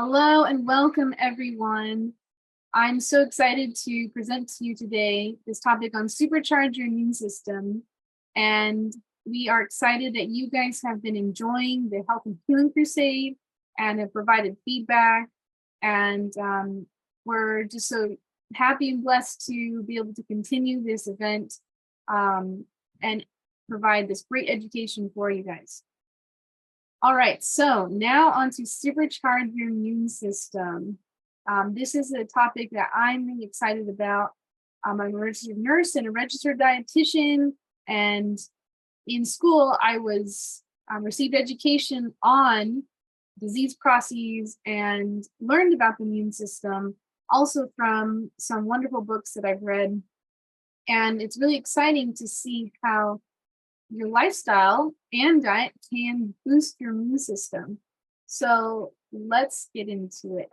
Hello and welcome, everyone. I'm so excited to present to you today this topic on supercharge your immune system. And we are excited that you guys have been enjoying the Health and Healing Crusade and have provided feedback. And we're just so happy and blessed to be able to continue this event and provide this great education for you guys. All right, so now on to supercharge your immune system. This is a topic that I'm really excited about. I'm a registered nurse and a registered dietitian, and in school I was received education on disease processes and learned about the immune system, also from some wonderful books that I've read. And it's really exciting to see how your lifestyle and diet can boost your immune system. So let's get into it.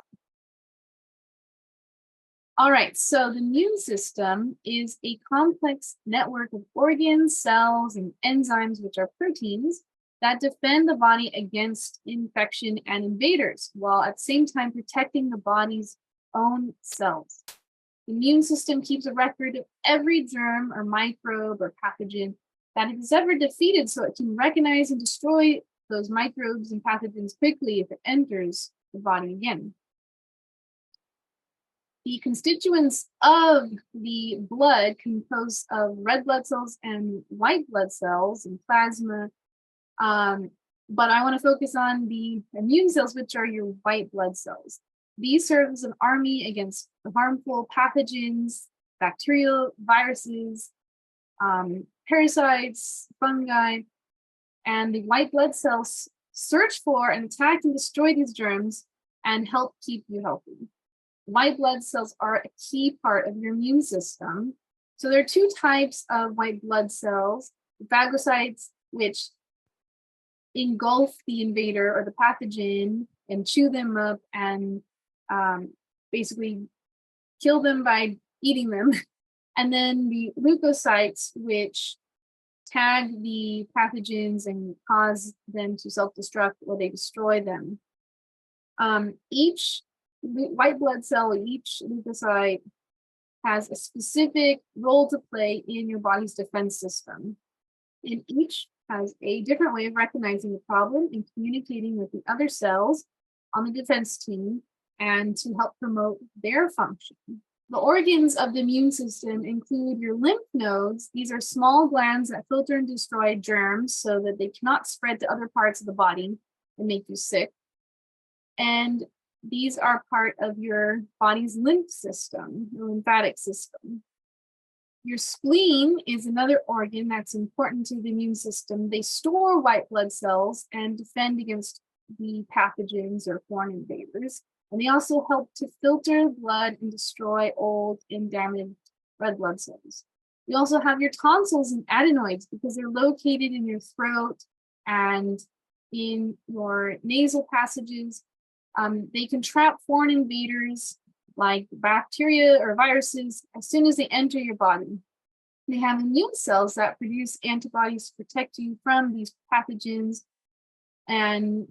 All right, so the immune system is a complex network of organs, cells, and enzymes, which are proteins, that defend the body against infection and invaders, while at the same time protecting the body's own cells. The immune system keeps a record of every germ or microbe or pathogen that it is ever defeated, so it can recognize and destroy those microbes and pathogens quickly if it enters the body again. The constituents of the blood compose of red blood cells and white blood cells and plasma, but I want to focus on the immune cells, which are your white blood cells. These serve as an army against harmful pathogens, bacterial, viruses, parasites, fungi, and the white blood cells search for and attack and destroy these germs and help keep you healthy. White blood cells are a key part of your immune system. So there are two types of white blood cells: phagocytes, which engulf the invader or the pathogen and chew them up and basically kill them by eating them. And then the leukocytes, which tag the pathogens and cause them to self-destruct or they destroy them. Each white blood cell, each leukocyte has a specific role to play in your body's defense system. And each has a different way of recognizing the problem and communicating with the other cells on the defense team and to help promote their function. The organs of the immune system include your lymph nodes. These are small glands that filter and destroy germs so that they cannot spread to other parts of the body and make you sick. And these are part of your body's lymph system, your lymphatic system. Your spleen is another organ that's important to the immune system. They store white blood cells and defend against the pathogens or foreign invaders. And they also help to filter blood and destroy old and damaged red blood cells. You also have your tonsils and adenoids because they're located in your throat and in your nasal passages. They can trap foreign invaders like bacteria or viruses as soon as they enter your body. They have immune cells that produce antibodies to protect you from these pathogens and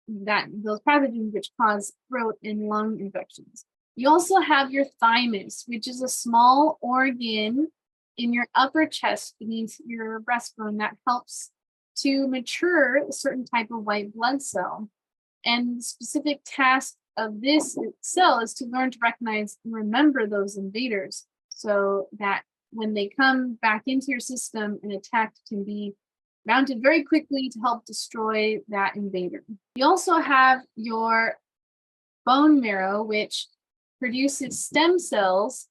those pathogens which cause throat and lung infections. You also have your thymus, which is a small organ in your upper chest beneath your breastbone that helps to mature a certain type of white blood cell. And the specific task of this cell is to learn to recognize and remember those invaders so that when they come back into your system, an attack can be mounted very quickly to help destroy that invader. You also have your bone marrow, which produces stem cells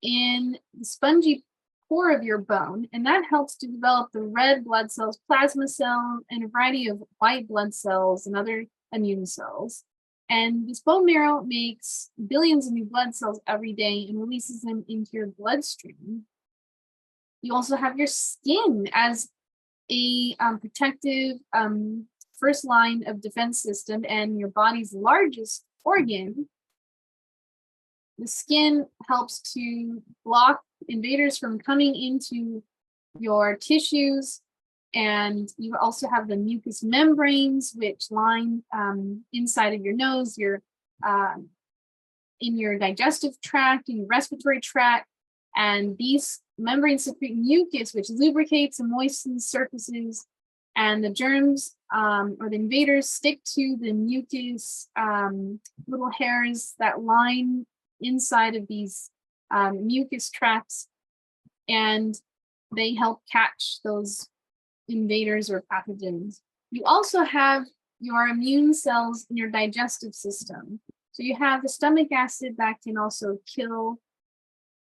in the spongy core of your bone, and that helps to develop the red blood cells, plasma cell, and a variety of white blood cells and other immune cells. And this bone marrow makes billions of new blood cells every day and releases them into your bloodstream. You also have your skin as a protective first line of defense system and your body's largest organ. The skin helps to block invaders from coming into your tissues And you also have the mucous membranes, which line inside of your nose, in your digestive tract, in your respiratory tract. And these membranes secrete mucus, which lubricates and moistens surfaces. And the germs or the invaders stick to the mucus little hairs that line inside of these mucus tracts, and they help catch those invaders or pathogens. You also have your immune cells in your digestive system. So you have the stomach acid that can also kill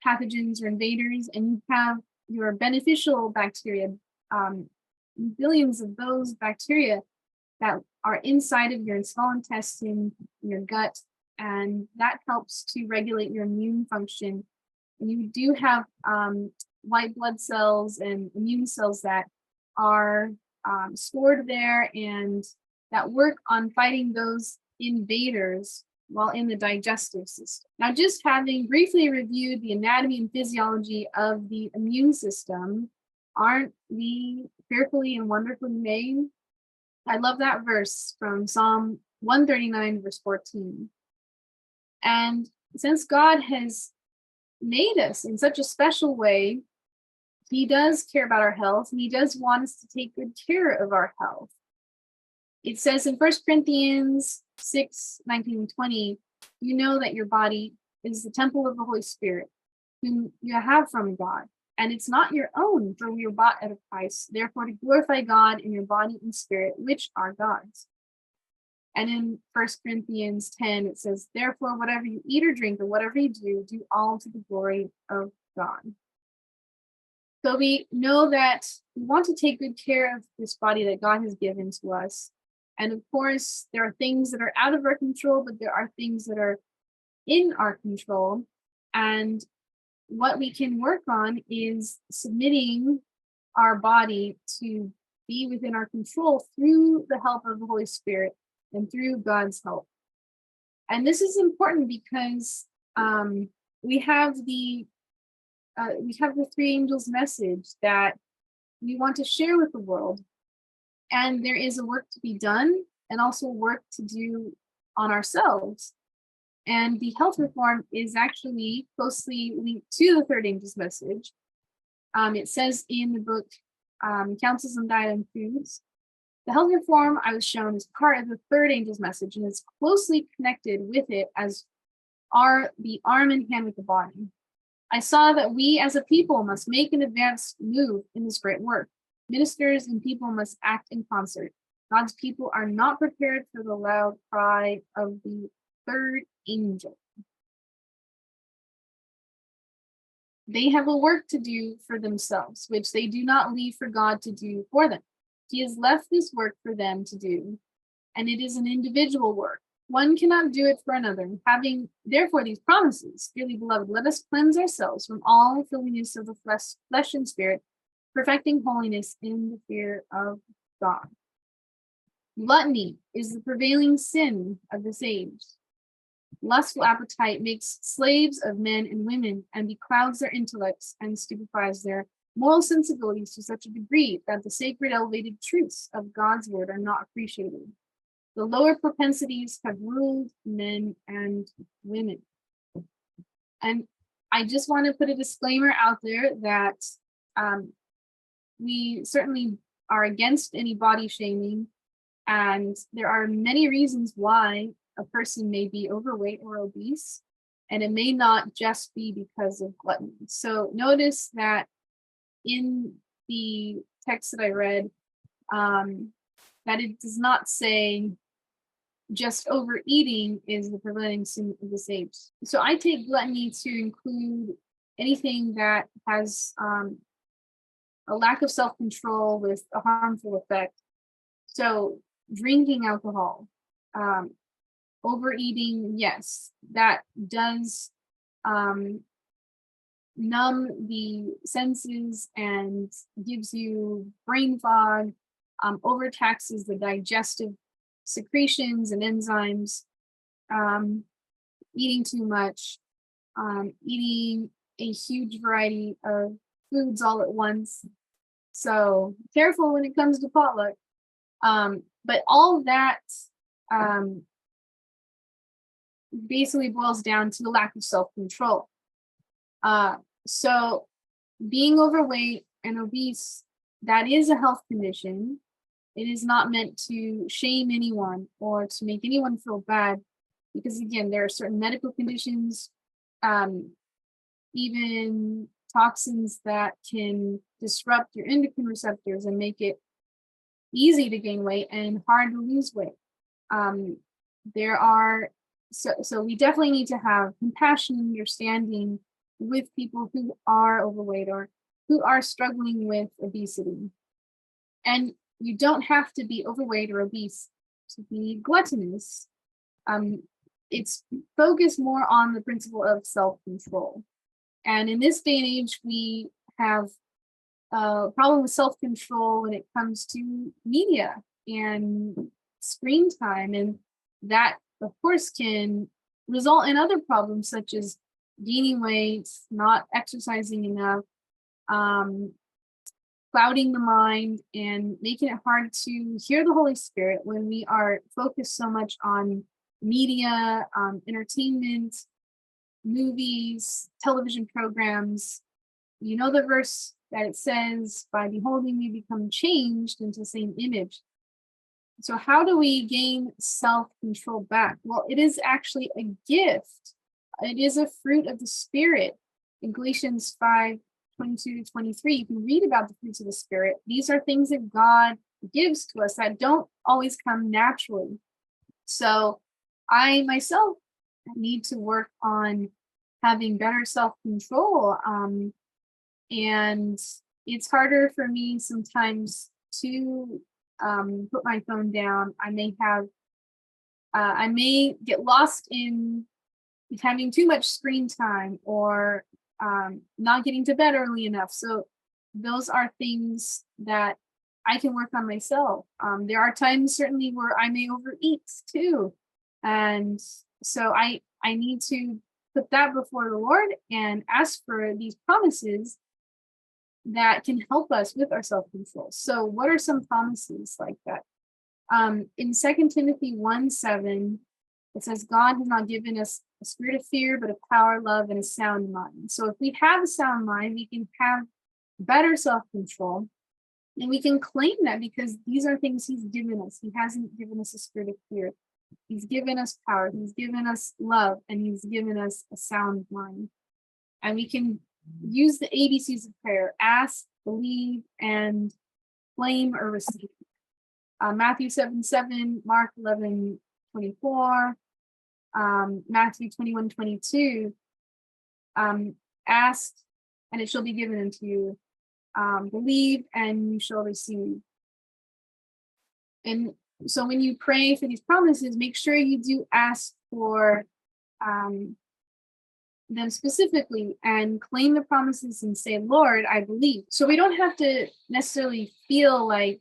pathogens or invaders, and you have your beneficial bacteria, billions of those bacteria that are inside of your small intestine, your gut, and that helps to regulate your immune function. And you do have white blood cells and immune cells that are stored there and that work on fighting those invaders while in the digestive system. Now, just having briefly reviewed the anatomy and physiology of the immune system, aren't we fearfully and wonderfully made? I love that verse from Psalm 139, verse 14. And since God has made us in such a special way, he does care about our health, and he does want us to take good care of our health. It says in 1 Corinthians 6, 19 and 20, you know that your body is the temple of the Holy Spirit, whom you have from God, and it's not your own, for we were bought at a price. Therefore, to glorify God in your body and spirit, which are God's. And in 1 Corinthians 10, it says, therefore, whatever you eat or drink or whatever you do all to the glory of God. So we know that we want to take good care of this body that God has given to us. And of course, there are things that are out of our control, but there are things that are in our control. And what we can work on is submitting our body to be within our control through the help of the Holy Spirit and through God's help. And this is important because we have the three angels message that we want to share with the world. And there is a work to be done and also work to do on ourselves. And the health reform is actually closely linked to the third angel's message. It says in the book, Counsels on Diet and Foods, the health reform I was shown is part of the third angel's message and is closely connected with it as are the arm in hand with the body. I saw that we as a people must make an advanced move in this great work. Ministers and people must act in concert. God's people are not prepared for the loud cry of the third angel. They have a work to do for themselves, which they do not leave for God to do for them. He has left this work for them to do, and it is an individual work. One cannot do it for another. Having therefore these promises, dearly beloved, let us cleanse ourselves from all filthiness of the flesh and spirit, perfecting holiness in the fear of God. Gluttony is the prevailing sin of this age. Lustful appetite makes slaves of men and women and beclouds their intellects and stupefies their moral sensibilities to such a degree that the sacred elevated truths of God's word are not appreciated. The lower propensities have ruled men and women. And I just want to put a disclaimer out there that we certainly are against any body shaming, and there are many reasons why a person may be overweight or obese, and it may not just be because of gluttony. So notice that in the text that I read, that it does not say just overeating is the prevailing sin of this age. So I take gluttony to include anything that has a lack of self-control with a harmful effect. So drinking alcohol, overeating, yes, that does numb the senses and gives you brain fog, overtaxes the digestive secretions and enzymes, eating too much, eating a huge variety of foods all at once. So careful when it comes to potluck. But all that um, basically boils down to the lack of self-control. So being overweight and obese, that is a health condition. It is not meant to shame anyone or to make anyone feel bad, because again, there are certain medical conditions, even toxins that can disrupt your endocrine receptors and make it easy to gain weight and hard to lose weight. There are so we definitely need to have compassion and understanding with people who are overweight or who are struggling with obesity. And you don't have to be overweight or obese to be gluttonous. It's focused more on the principle of self-control. And in this day and age, we have a problem with self-control when it comes to media and screen time. And that, of course, can result in other problems such as gaining weight, not exercising enough, clouding the mind, and making it hard to hear the Holy Spirit when we are focused so much on media, entertainment, movies, television programs. You know the verse that it says, by beholding we become changed into the same image. So how do we gain self-control back? Well, it is actually a gift. It is a fruit of the Spirit. In Galatians 5:22-23, you can read about the fruits of the Spirit. These are things that God gives to us that don't always come naturally. So I myself need to work on having better self-control. And it's harder for me sometimes to put my phone down. I may get lost in having too much screen time or not getting to bed early enough. So those are things that I can work on myself. There are times certainly where I may overeat too. And so I need to put that before the Lord and ask for these promises that can help us with our self-control. So what are some promises like that? In 2 Timothy 1:7, it says, God has not given us a spirit of fear, but of power, love, and a sound mind. So if we have a sound mind, we can have better self-control, and we can claim that because these are things he's given us. He hasn't given us a spirit of fear. He's given us power. He's given us love, and he's given us a sound mind. And we can use the ABCs of prayer: ask, believe, and claim or receive. Matthew 7:7, Mark 11:24, Matthew 21:22. Ask, and it shall be given unto you. Believe, and you shall receive. And so when you pray for these promises, make sure you do ask for them specifically and claim the promises and say, Lord, I believe. So we don't have to necessarily feel like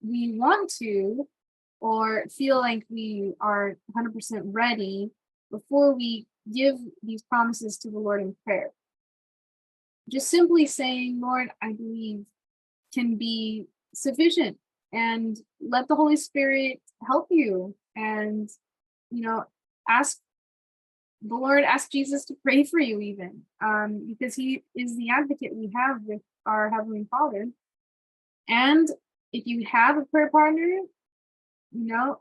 we want to or feel like we are 100% ready before we give these promises to the Lord in prayer. Just simply saying, Lord, I believe, can be sufficient, and let the Holy Spirit help you. And, ask the Lord, ask Jesus to pray for you even, because he is the advocate we have with our Heavenly Father. And if you have a prayer partner,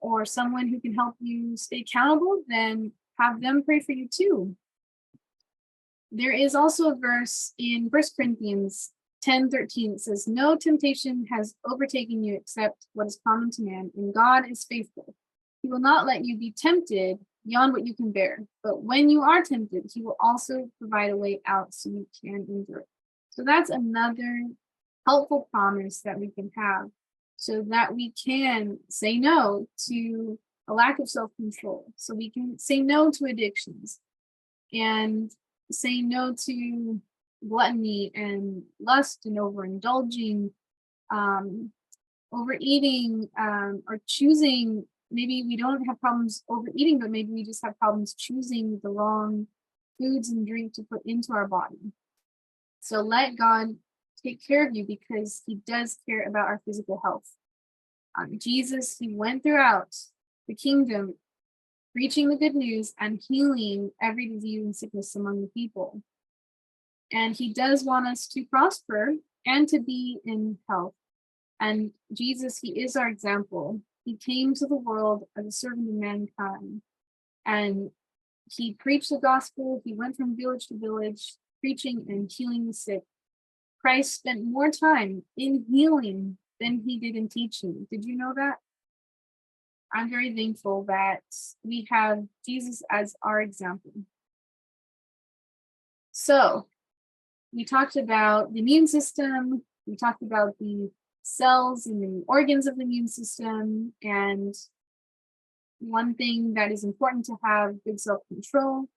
or someone who can help you stay accountable, then have them pray for you too. There is also a verse in 1 Corinthians 10:13. It says, no temptation has overtaken you except what is common to man, and God is faithful. He will not let you be tempted beyond what you can bear. But when you are tempted, he will also provide a way out so you can endure it. So that's another helpful promise that we can have so that we can say no to a lack of self-control. So we can say no to addictions and say no to gluttony and lust and overindulging, overeating, or choosing. Maybe we don't have problems overeating, but maybe we just have problems choosing the wrong foods and drink to put into our body. So let God take care of you because he does care about our physical health. Jesus, he went throughout the kingdom, preaching the good news and healing every disease and sickness among the people. And he does want us to prosper and to be in health. And Jesus, he is our example. He came to the world as a servant of mankind. And he preached the gospel. He went from village to village, preaching and healing the sick. Christ spent more time in healing than he did in teaching. Did you know that? I'm very thankful that we have Jesus as our example. So, we talked about the immune system. We talked about the cells and the organs of the immune system. And one thing that is important to have good self-control.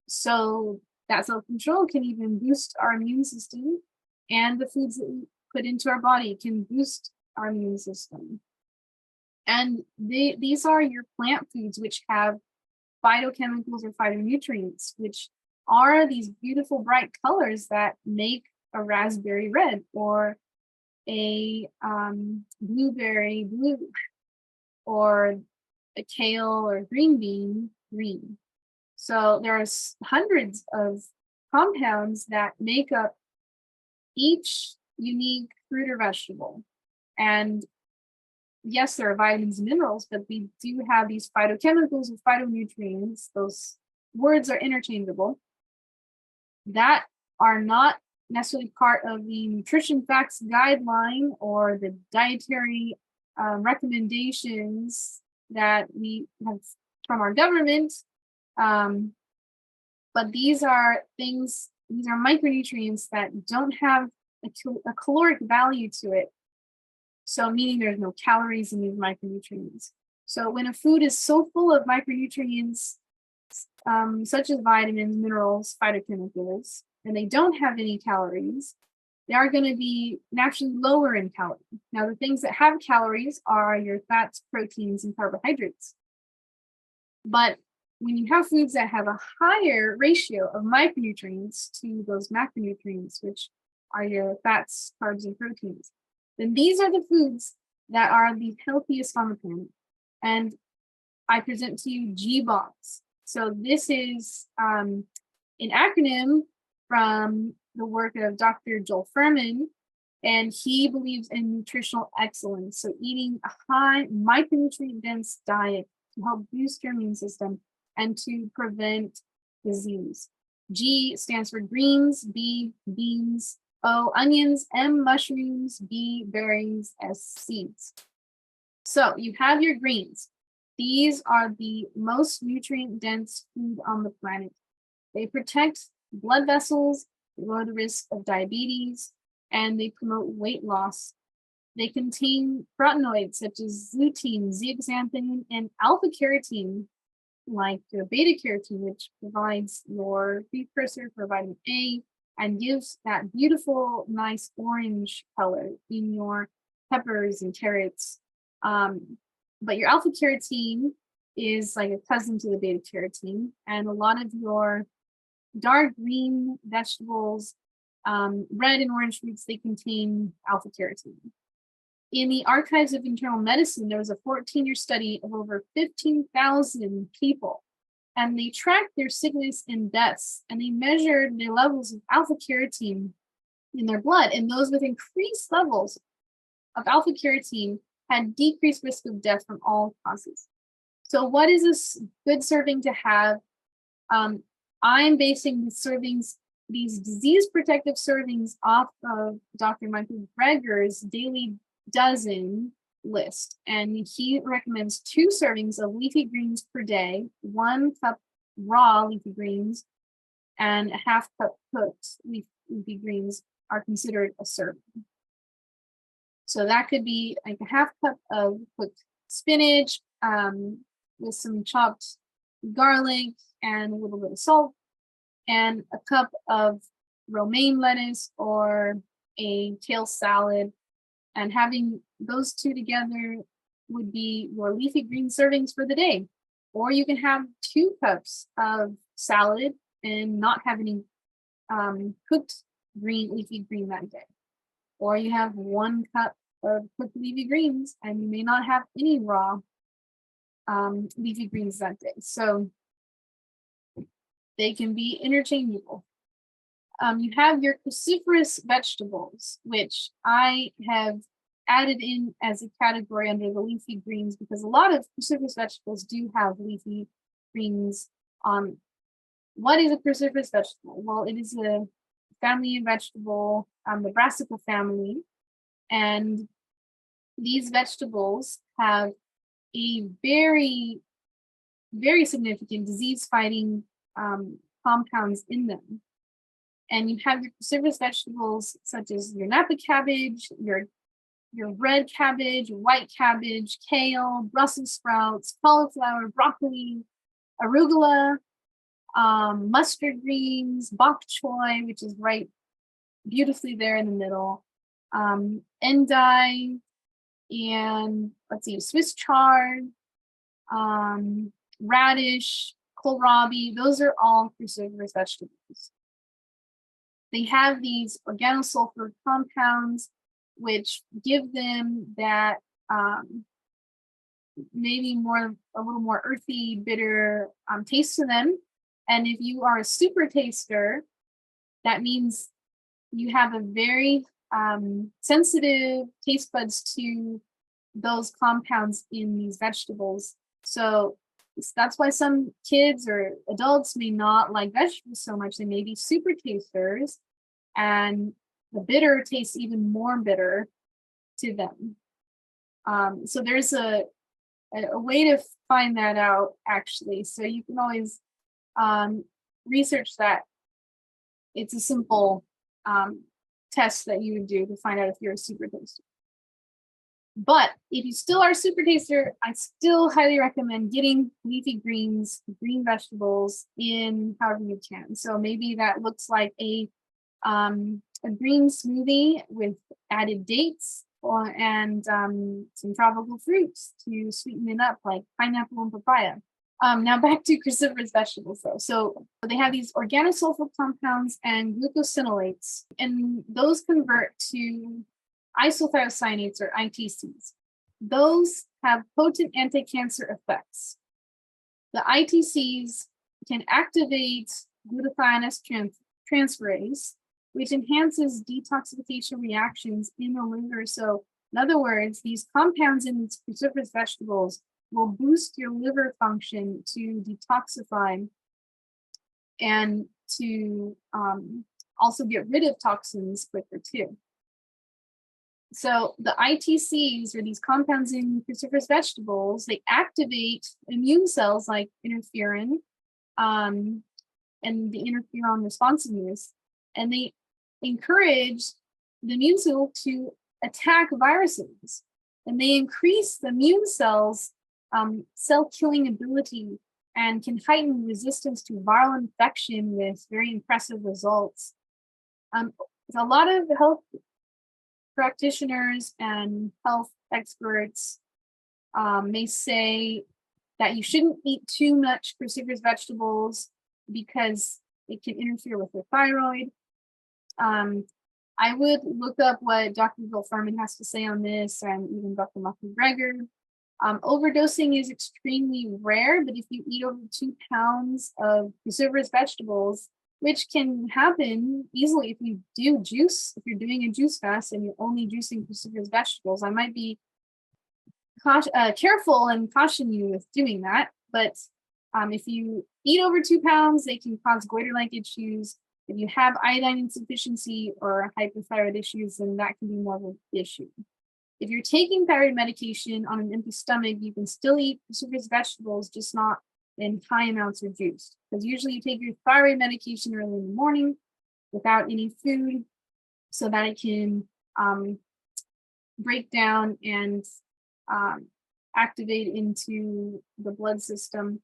So that self-control can even boost our immune system, and the foods that we put into our body can boost our immune system. And these are your plant foods, which have phytochemicals or phytonutrients, which are these beautiful bright colors that make a raspberry red or a blueberry blue or a kale or green bean green. So there are hundreds of compounds that make up each unique fruit or vegetable. And yes, there are vitamins and minerals, but we do have these phytochemicals or phytonutrients. Those words are interchangeable that are not necessarily part of the nutrition facts guideline or the dietary recommendations that we have from our government. But these are things, these are micronutrients that don't have a caloric value to it. So meaning there's no calories in these micronutrients. So when a food is so full of micronutrients, such as vitamins, minerals, phytochemicals, and they don't have any calories, they are going to be naturally lower in calorie. Now, the things that have calories are your fats, proteins, and carbohydrates. But when you have foods that have a higher ratio of micronutrients to those macronutrients, which are your fats, carbs, and proteins, then these are the foods that are the healthiest on the planet. And I present to you GBOX. So this is an acronym from the work of Dr. Joel Fuhrman, and he believes in nutritional excellence. So eating a high micronutrient dense diet to help boost your immune system and to prevent disease. G stands for greens, B, beans, O, onions, M, mushrooms, B, berries, S, seeds. So you have your greens. These are the most nutrient-dense food on the planet. They protect blood vessels, lower the risk of diabetes, and they promote weight loss. They contain carotenoids such as lutein, zeaxanthin, and alpha-carotene, like the beta-carotene, which provides your precursor for vitamin A and gives that beautiful, nice orange color in your peppers and carrots. But your alpha-carotene is like a cousin to the beta-carotene, and a lot of your dark green vegetables, red and orange fruits, they contain alpha-carotene. In the Archives of Internal Medicine, there was a 14-year study of over 15,000 people, and they tracked their sickness and deaths, and they measured their levels of alpha-carotene in their blood, and those with increased levels of alpha-carotene had decreased risk of death from all causes. So what is this good serving to have? I'm basing the servings, these disease protective servings, off of Dr. Michael Greger's daily dozen list. And he recommends 2 servings of leafy greens per day, 1 cup raw leafy greens, and a half cup cooked leafy greens are considered a serving. So that could be like a half cup of cooked spinach with some chopped garlic and a little bit of salt, and a cup of romaine lettuce or a kale salad. And having those 2 together would be your leafy green servings for the day. Or you can have 2 cups of salad and not have any cooked leafy green that day. Or you have 1 cup of cooked leafy greens and you may not have any raw leafy greens that day. So they can be interchangeable. You have your cruciferous vegetables, which I have added in as a category under the leafy greens because a lot of cruciferous vegetables do have leafy greens. What is a cruciferous vegetable? Well, it is a family of vegetable, the brassica family, and these vegetables have a very, very significant disease-fighting compounds in them. And you have your cruciferous vegetables such as your Napa cabbage, your red cabbage, white cabbage, kale, Brussels sprouts, cauliflower, broccoli, arugula, mustard greens, bok choy, which is right beautifully there in the middle, endive, and let's see, Swiss chard, radish, kohlrabi. Those are all cruciferous vegetables. They have these organosulfur compounds, which give them that maybe a little more earthy, bitter taste to them. And if you are a super taster, that means you have a very sensitive taste buds to those compounds in these vegetables. So that's why some kids or adults may not like vegetables so much. They may be super tasters, and the bitter tastes even more bitter to them. So there's a way to find that out, actually. So you can always research that. It's a simple test that you would do to find out if you're a super taster. But if you still are a super taster, I still highly recommend getting leafy greens, green vegetables in however you can. So maybe that looks like a green smoothie with added dates and some tropical fruits to sweeten it up, like pineapple and papaya. Now back to cruciferous vegetables though. So they have these organosulfur compounds and glucosinolates, and those convert to isothiocyanates or ITCs. Those have potent anti-cancer effects. The ITCs can activate glutathione transferase, which enhances detoxification reactions in the liver. So in other words, these compounds in these cruciferous vegetables will boost your liver function to detoxify and to also get rid of toxins quicker too. So the ITCs, or these compounds in cruciferous vegetables, they activate immune cells like interferon and the interferon responsiveness, and they encourage the immune cell to attack viruses, and they increase the immune cells' cell-killing ability and can heighten resistance to viral infection with very impressive results. A lot of health practitioners and health experts may say that you shouldn't eat too much cruciferous vegetables because it can interfere with your thyroid. I would look up what Dr. Bill Furman has to say on this, and even Dr. Mark McGregor. Overdosing is extremely rare, but if you eat over 2 pounds of cruciferous vegetables, which can happen easily if you do juice, if you're doing a juice fast and you're only juicing cruciferous vegetables, I might be careful and caution you with doing that. But if you eat over 2 pounds, they can cause goiter-like issues. If you have iodine insufficiency or hypothyroid issues, then that can be more of an issue. If you're taking thyroid medication on an empty stomach, you can still eat cruciferous vegetables, just not in high amounts or juice. Because usually you take your thyroid medication early in the morning without any food so that it can break down and activate into the blood system.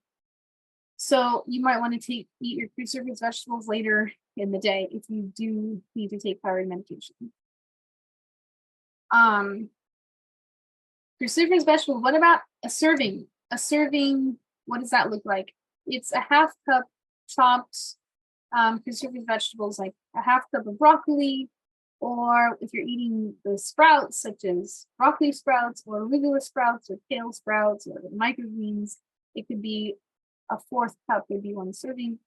So you might want to eat your cruciferous vegetables later in the day if you do need to take thyroid medication. Cruciferous vegetables, what about a serving? A serving, what does that look like? It's a 1/2 cup chopped cruciferous vegetables, like a half cup of broccoli, or if you're eating the sprouts, such as broccoli sprouts or arugula sprouts or kale sprouts or microgreens, it could be a fourth cup would be one serving.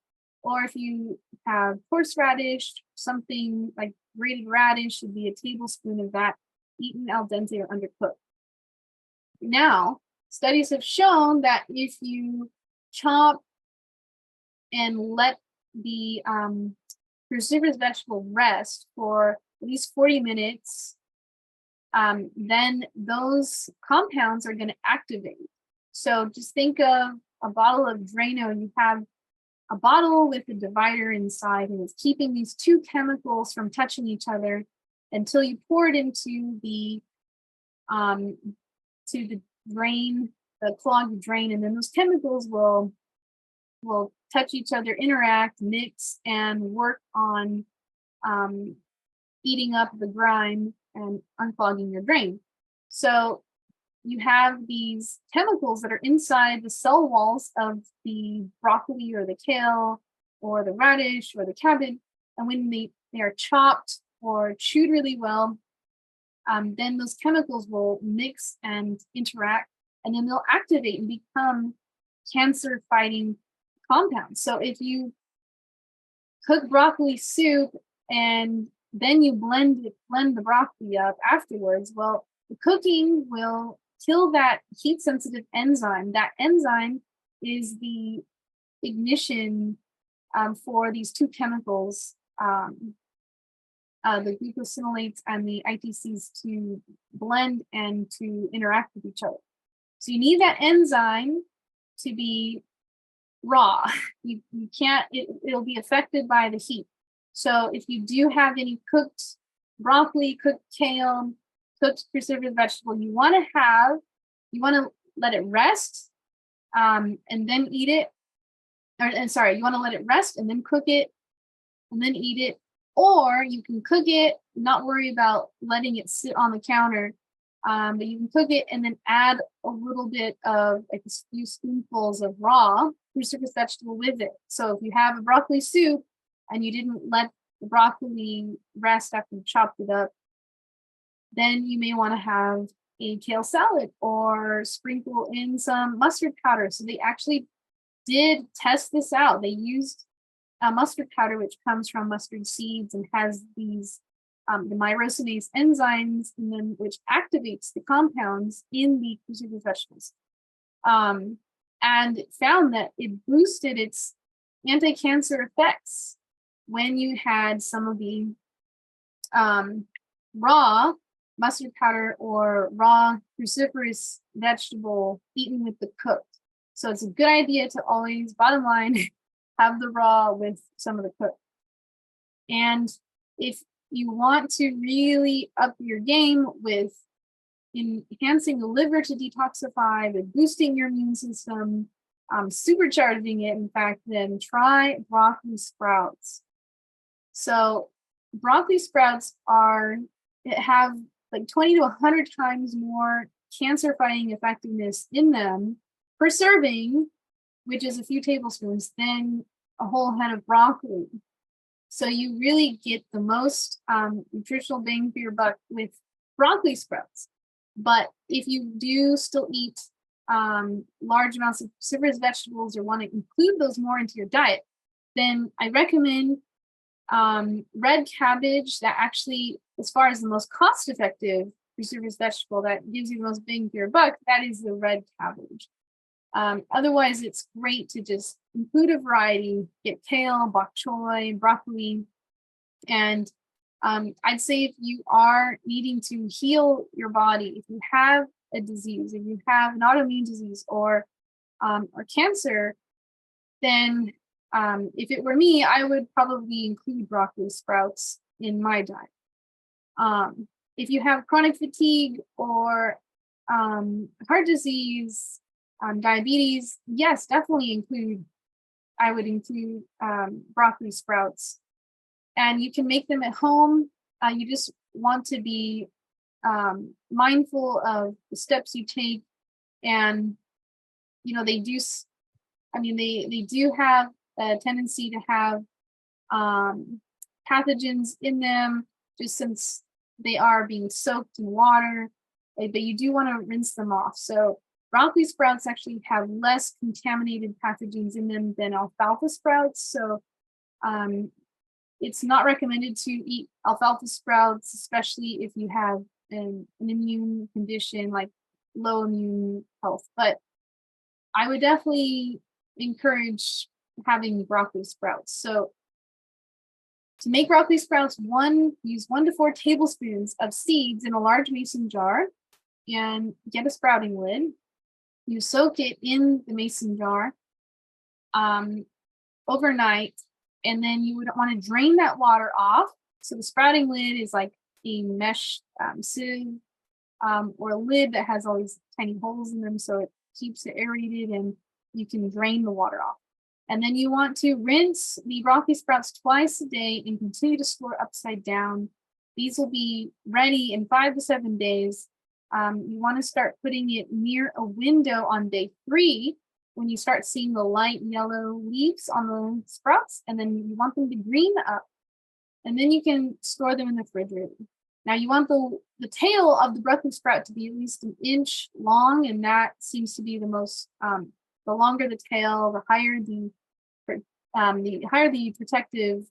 Or if you have horseradish, something like grated radish should be a tablespoon of that, eaten al dente or undercooked. Now, studies have shown that if you chop and let the cruciferous vegetable rest for at least 40 minutes, then those compounds are going to activate. So just think of a bottle of Drano. You have a bottle with a divider inside, and it's keeping these two chemicals from touching each other until you pour it into the drain, the clogged drain, and then those chemicals will touch each other, interact, mix, and work on eating up the grime and unclogging your drain. So you have these chemicals that are inside the cell walls of the broccoli or the kale or the radish or the cabbage, and when they are chopped or chewed really well, then those chemicals will mix and interact, and then they'll activate and become cancer-fighting compounds. So if you cook broccoli soup and then you blend the broccoli up afterwards, well, the cooking will kill that heat-sensitive enzyme. That enzyme is the ignition for these two chemicals, the glucosinolates and the ITCs, to blend and to interact with each other. So you need that enzyme to be raw. You can't, it'll be affected by the heat. So if you do have any cooked broccoli, cooked kale, cooked cruciferous vegetable, you want to let it rest and then eat it. You want to let it rest and then cook it and then eat it. Or you can cook it, not worry about letting it sit on the counter, but you can cook it and then add a little bit of, like, a few spoonfuls of raw cruciferous vegetable with it. So if you have a broccoli soup and you didn't let the broccoli rest after you chopped it up, then you may want to have a kale salad or sprinkle in some mustard powder. So they actually did test this out. They used mustard powder, which comes from mustard seeds and has these the myrosinase enzymes in them, which activates the compounds in the cruciferous vegetables, and it found that it boosted its anti-cancer effects when you had some of the raw mustard powder or raw cruciferous vegetable eaten with the cooked. So it's a good idea to always, bottom line, have the raw with some of the cooked. And if you want to really up your game with enhancing the liver to detoxify, with boosting your immune system, supercharging it, in fact, then try broccoli sprouts. So broccoli sprouts have like 20 to 100 times more cancer-fighting effectiveness in them per serving, which is a few tablespoons, than a whole head of broccoli. So you really get the most nutritional bang for your buck with broccoli sprouts. But if you do still eat large amounts of cruciferous vegetables or want to include those more into your diet, then I recommend red cabbage. That actually, as far as the most cost-effective cruciferous vegetable that gives you the most bang for your buck, that is the red cabbage. Otherwise, it's great to just include a variety, get kale, bok choy, broccoli. And I'd say if you are needing to heal your body, if you have a disease, if you have an autoimmune disease or cancer, then if it were me, I would probably include broccoli sprouts in my diet. If you have chronic fatigue or heart disease, diabetes, yes, definitely I would include broccoli sprouts. And you can make them at home. You just want to be mindful of the steps you take. And, they do have a tendency to have pathogens in them, just since they are being soaked in water, but you do want to rinse them off. So broccoli sprouts actually have less contaminated pathogens in them than alfalfa sprouts. So it's not recommended to eat alfalfa sprouts, especially if you have an immune condition like low immune health. But I would definitely encourage having broccoli sprouts. So to make broccoli sprouts, use 1 to 4 tablespoons of seeds in a large mason jar and get a sprouting lid. You soak it in the mason jar overnight, and then you would want to drain that water off. So the sprouting lid is like a mesh sieve or a lid that has all these tiny holes in them, so it keeps it aerated and you can drain the water off. And then you want to rinse the broccoli sprouts twice a day and continue to store upside down. These will be ready in 5 to 7 days. You want to start putting it near a window on day 3 when you start seeing the light yellow leaves on the sprouts, and then you want them to green up. And then you can store them in the refrigerator. Now you want the tail of the broccoli sprout to be at least 1 inch long, and that seems to be the most, the longer the tail, the higher the protective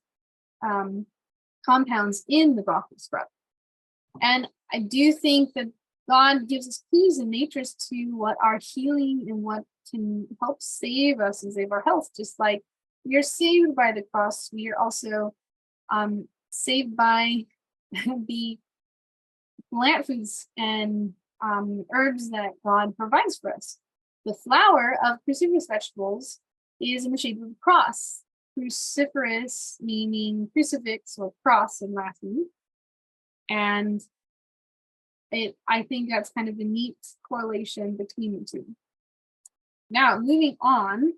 compounds in the broccoli sprout. And I do think that God gives us clues in nature as to what are healing and what can help save us and save our health. Just like we are saved by the cross, we are also saved by the plant foods and herbs that God provides for us. The flower of cruciferous vegetables is in the shape of a cross. Cruciferous meaning crucifix or cross in Latin. And I think that's kind of a neat correlation between the two. Now, moving on,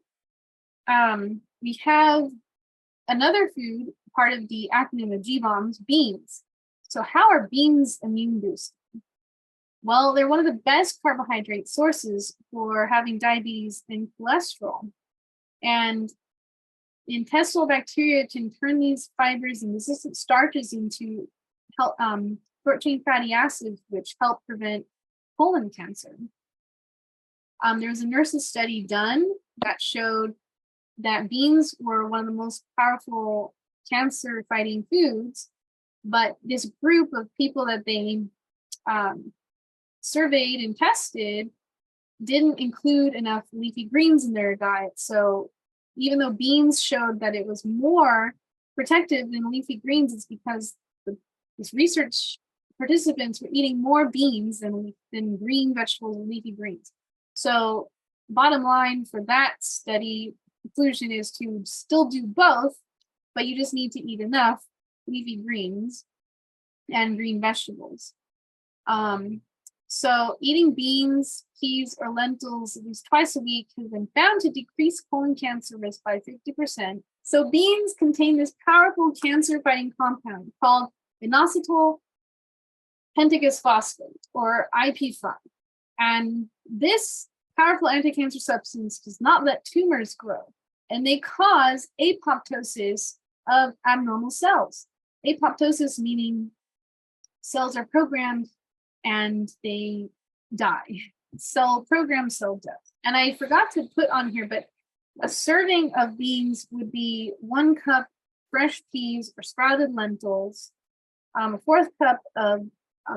we have another food, part of the acronym of G-BOMBs, beans. So how are beans immune boosting? Well, they're one of the best carbohydrate sources for having diabetes and cholesterol. And intestinal bacteria can turn these fibers and resistant starches into short-chain fatty acids, which help prevent colon cancer. There was a nurse's study done that showed that beans were one of the most powerful cancer-fighting foods, but this group of people that they surveyed and tested didn't include enough leafy greens in their diet. So even though beans showed that it was more protective than leafy greens, it's because this research participants were eating more beans than green vegetables and leafy greens. So bottom line for that study conclusion is to still do both, but you just need to eat enough leafy greens and green vegetables. So eating beans, peas, or lentils at least twice a week has been found to decrease colon cancer risk by 50%. So beans contain this powerful cancer-fighting compound called inositol pentagous phosphate, or IP5. And this powerful anti-cancer substance does not let tumors grow, and they cause apoptosis of abnormal cells. Apoptosis meaning cells are programmed and they die. Cell death. And I forgot to put on here, but a serving of beans would be 1 cup fresh peas or sprouted lentils, a 4th cup of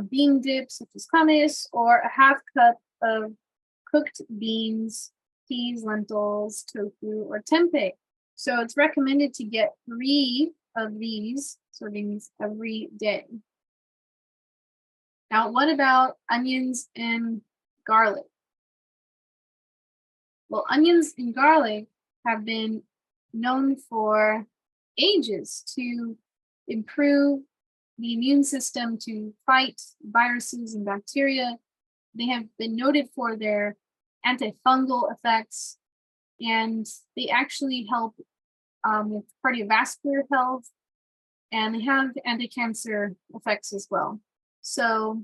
bean dip such as hummus, or a 1/2 cup of cooked beans, peas, lentils, tofu, or tempeh. So it's recommended to get 3 of these servings every day. Now, what about onions and garlic? Well, onions and garlic have been known for ages to improve the immune system, to fight viruses and bacteria. They have been noted for their antifungal effects, and they actually help with cardiovascular health, and they have anti-cancer effects as well. So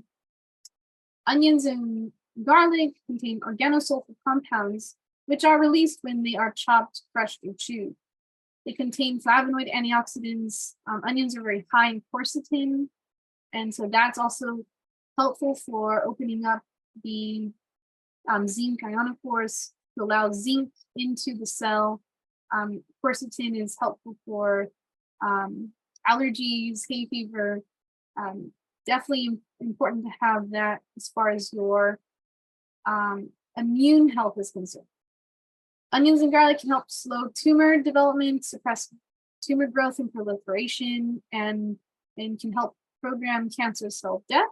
onions and garlic contain organosulfur compounds, which are released when they are chopped, crushed, or chewed. They contain flavonoid antioxidants. Onions are very high in quercetin, and so that's also helpful for opening up the zinc ionophores to allow zinc into the cell. Quercetin is helpful for allergies, hay fever. Definitely important to have that as far as your immune health is concerned. Onions and garlic can help slow tumor development, suppress tumor growth and proliferation, and can help program cancer cell death.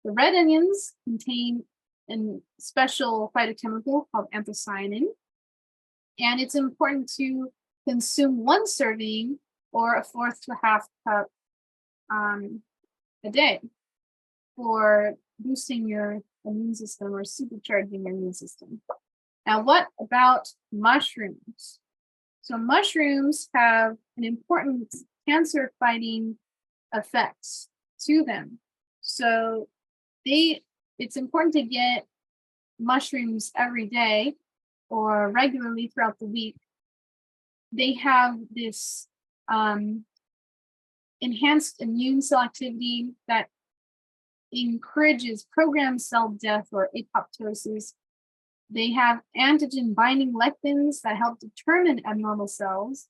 The red onions contain a special phytochemical called anthocyanin, and it's important to consume 1 serving or a 1/4 to 1/2 cup a day for boosting your immune system or supercharging your immune system. Now, what about mushrooms? So mushrooms have an important cancer-fighting effects to them. So it's important to get mushrooms every day or regularly throughout the week. They have this enhanced immune cell activity that encourages programmed cell death or apoptosis. They have antigen binding lectins that help determine abnormal cells.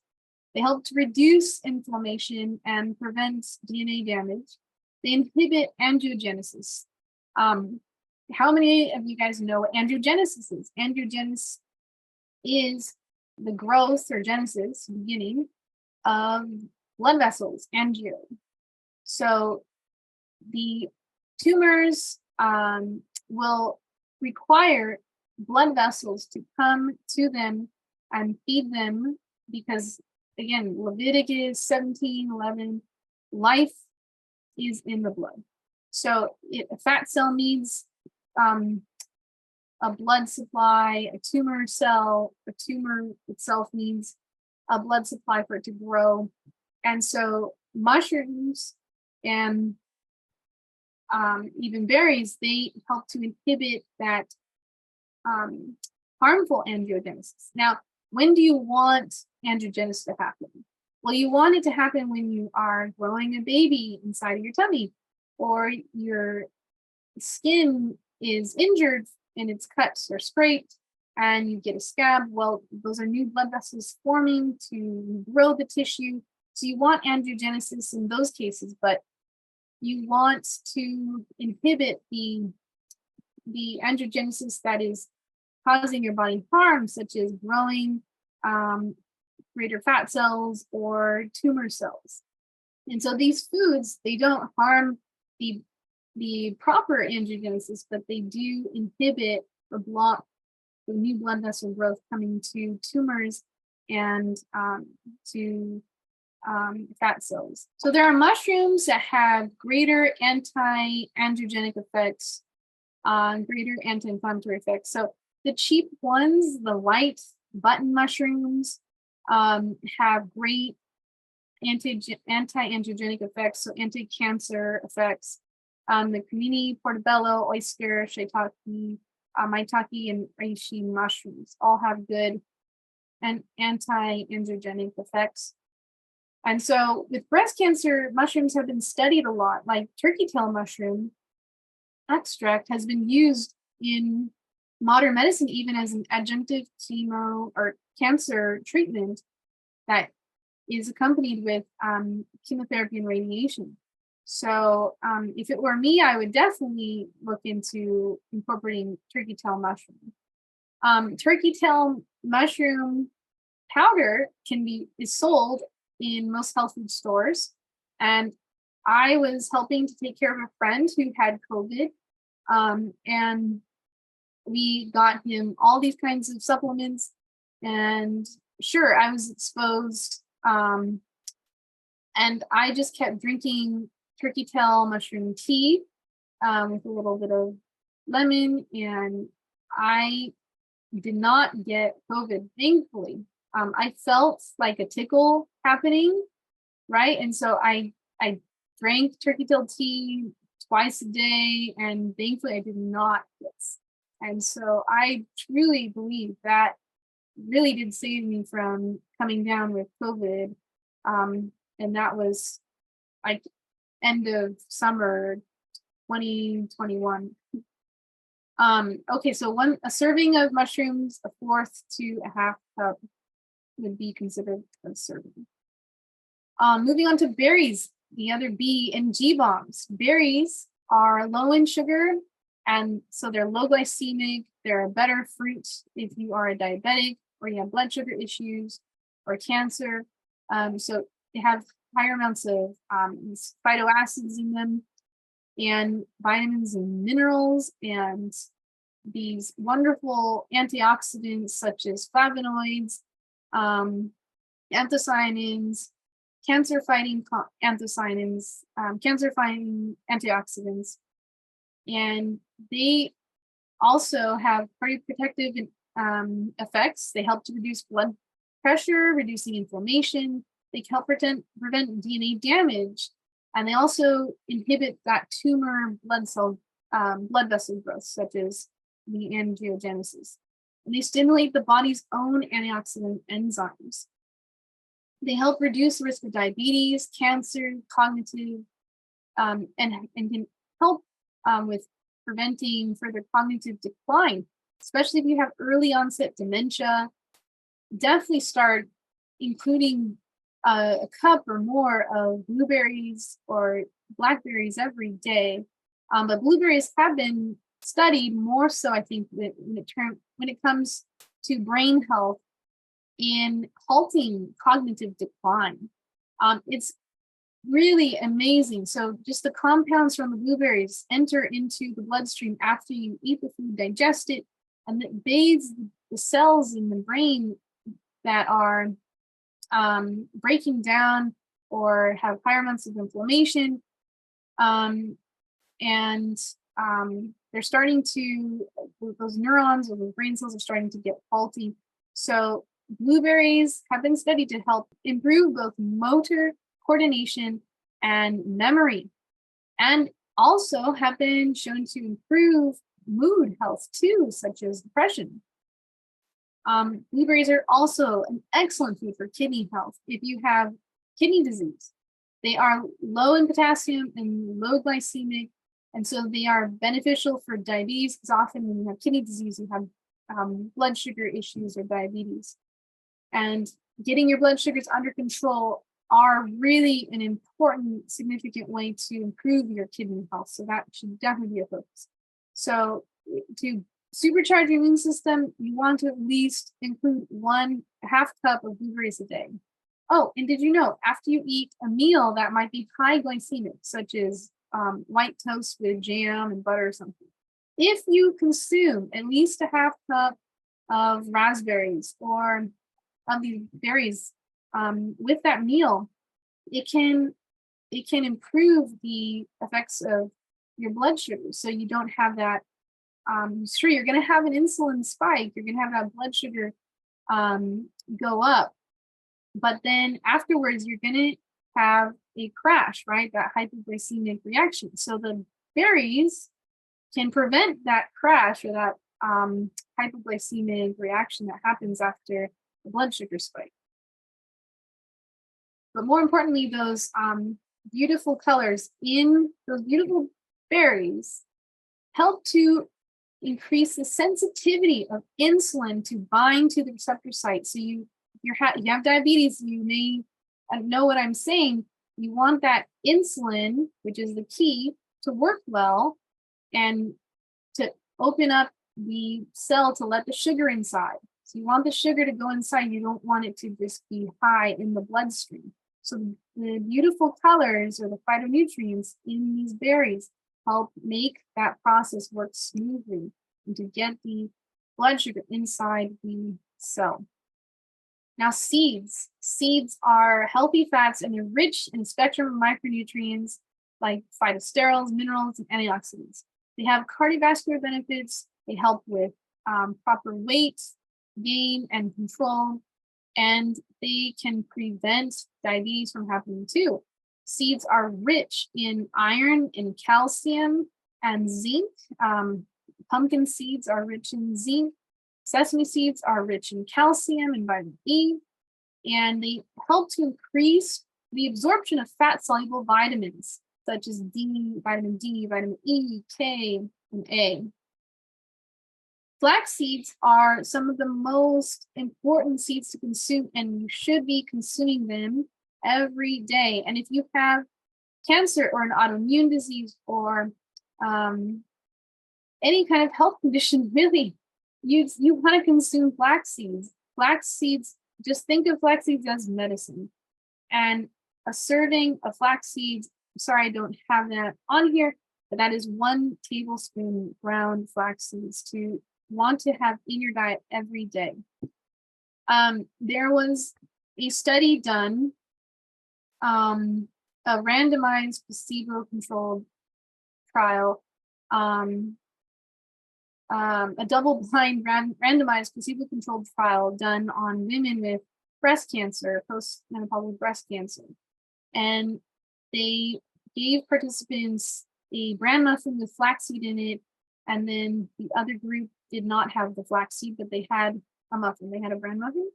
They help to reduce inflammation and prevent DNA damage. They inhibit angiogenesis. How many of you guys know what angiogenesis is? Angiogenesis is the growth or genesis, beginning of blood vessels, angio. So the tumors will require blood vessels to come to them and feed them because, again, Leviticus 17:11, life is in the blood. So a fat cell needs a blood supply, a tumor itself needs a blood supply for it to grow. And so mushrooms and even berries, they help to inhibit that harmful angiogenesis. Now, when do you want angiogenesis to happen? Well, you want it to happen when you are growing a baby inside of your tummy, or your skin is injured and it's cut or scraped and you get a scab. Well, those are new blood vessels forming to grow the tissue. So you want angiogenesis in those cases, but you want to inhibit the angiogenesis that is causing your body harm, such as growing greater fat cells or tumor cells. And so these foods, they don't harm the proper angiogenesis, but they do inhibit or block the new blood vessel growth coming to tumors and to fat cells. So there are mushrooms that have greater anti-angiogenic effects, greater anti-inflammatory effects. So the cheap ones, the white button mushrooms, have great anti-angiogenic effects, so anti-cancer effects. The comini, portobello, oyster, shiitake, maitake, and reishi mushrooms all have good and anti-angiogenic effects. And so with breast cancer, mushrooms have been studied a lot, like turkey tail mushroom extract has been used in modern medicine, even as an adjunctive chemo or cancer treatment that is accompanied with chemotherapy and radiation. So if it were me, I would definitely look into incorporating turkey tail mushroom. Turkey tail mushroom powder is sold in most health food stores. And I was helping to take care of a friend who had COVID. And we got him all these kinds of supplements. And sure, I was exposed. And I just kept drinking turkey tail mushroom tea with a little bit of lemon. And I did not get COVID, thankfully. I felt like a tickle happening, right? And so I drank turkey tail tea twice a day, and thankfully I did not get sick. And so I truly believe that really did save me from coming down with COVID. And that was like end of summer 2021. Okay, so a serving of mushrooms, a fourth to a half cup would be considered a serving. Moving on to berries, the other B and G bombs. Berries are low in sugar, and so they're low glycemic. They're a better fruit if you are a diabetic or you have blood sugar issues or cancer. So they have higher amounts of these phytoacids in them, and vitamins and minerals, and these wonderful antioxidants such as flavonoids, anthocyanins, cancer-fighting anthocyanins, cancer-fighting antioxidants, and they also have cardioprotective effects. They help to reduce blood pressure, reducing inflammation. They help prevent DNA damage, and they also inhibit that tumor blood vessel growth, such as the angiogenesis. And they stimulate the body's own antioxidant enzymes. They help reduce risk of diabetes, cancer, cognitive, and can help with preventing further cognitive decline, especially if you have early onset dementia. Definitely start including a cup or more of blueberries or blackberries every day. But blueberries have been studied more so, I think, when it comes to brain health in halting cognitive decline. It's really amazing. So just the compounds from the blueberries enter into the bloodstream after you eat the food, digest it, and it bathes the cells in the brain that are breaking down or have higher amounts of inflammation. They're starting to, those neurons or the brain cells are starting to get faulty. So blueberries have been studied to help improve both motor coordination and memory, and also have been shown to improve mood health too, such as depression. Blueberries are also an excellent food for kidney health. If you have kidney disease, they are low in potassium and low glycemic, and so they are beneficial for diabetes, because often when you have kidney disease, you have blood sugar issues or diabetes. And getting your blood sugars under control are really an important, significant way to improve your kidney health. So that should definitely be a focus. So to supercharge your immune system, you want to at least include 1/2 cup of blueberries a day. Oh, and did you know, after you eat a meal that might be high glycemic, such as white toast with jam and butter or something, if you consume at least 1/2 cup of raspberries or of these berries with that meal, it can improve the effects of your blood sugar. So you don't have that. Sure, you're going to have an insulin spike. You're going to have that blood sugar go up, but then afterwards you're going to have a crash, right? That hypoglycemic reaction. So the berries can prevent that crash or that hypoglycemic reaction that happens after the blood sugar spike. But more importantly, those beautiful colors in those beautiful berries help to increase the sensitivity of insulin to bind to the receptor site. So you have diabetes, you may know what I'm saying. You want that insulin, which is the key, to work well and to open up the cell to let the sugar inside. So you want the sugar to go inside. You don't want it to just be high in the bloodstream. So the beautiful colors or the phytonutrients in these berries help make that process work smoothly and to get the blood sugar inside the cell. Now, seeds. Seeds are healthy fats and they're rich in a spectrum of micronutrients like phytosterols, minerals, and antioxidants. They have cardiovascular benefits. They help with proper weight gain and control, and they can prevent diabetes from happening too. Seeds are rich in iron and calcium and zinc. Pumpkin seeds are rich in zinc. Sesame seeds are rich in calcium and vitamin E, and they help to increase the absorption of fat-soluble vitamins, such as vitamin D, vitamin E, K, and A. Flax seeds are some of the most important seeds to consume, and you should be consuming them every day. And if you have cancer or an autoimmune disease or any kind of health condition, really, you want to consume flax seeds. Flax seeds, just think of flax seeds as medicine. And a serving of flax seeds, sorry, I don't have that on here, but that is 1 tablespoon ground flax seeds to want to have in your diet every day. There was a study done, a randomized placebo-controlled trial, a double-blind randomized placebo-controlled trial done on women with breast cancer, postmenopausal breast cancer. And they gave participants a bran muffin with flaxseed in it, and then the other group did not have the flaxseed, but they had a muffin. They had a bran muffin.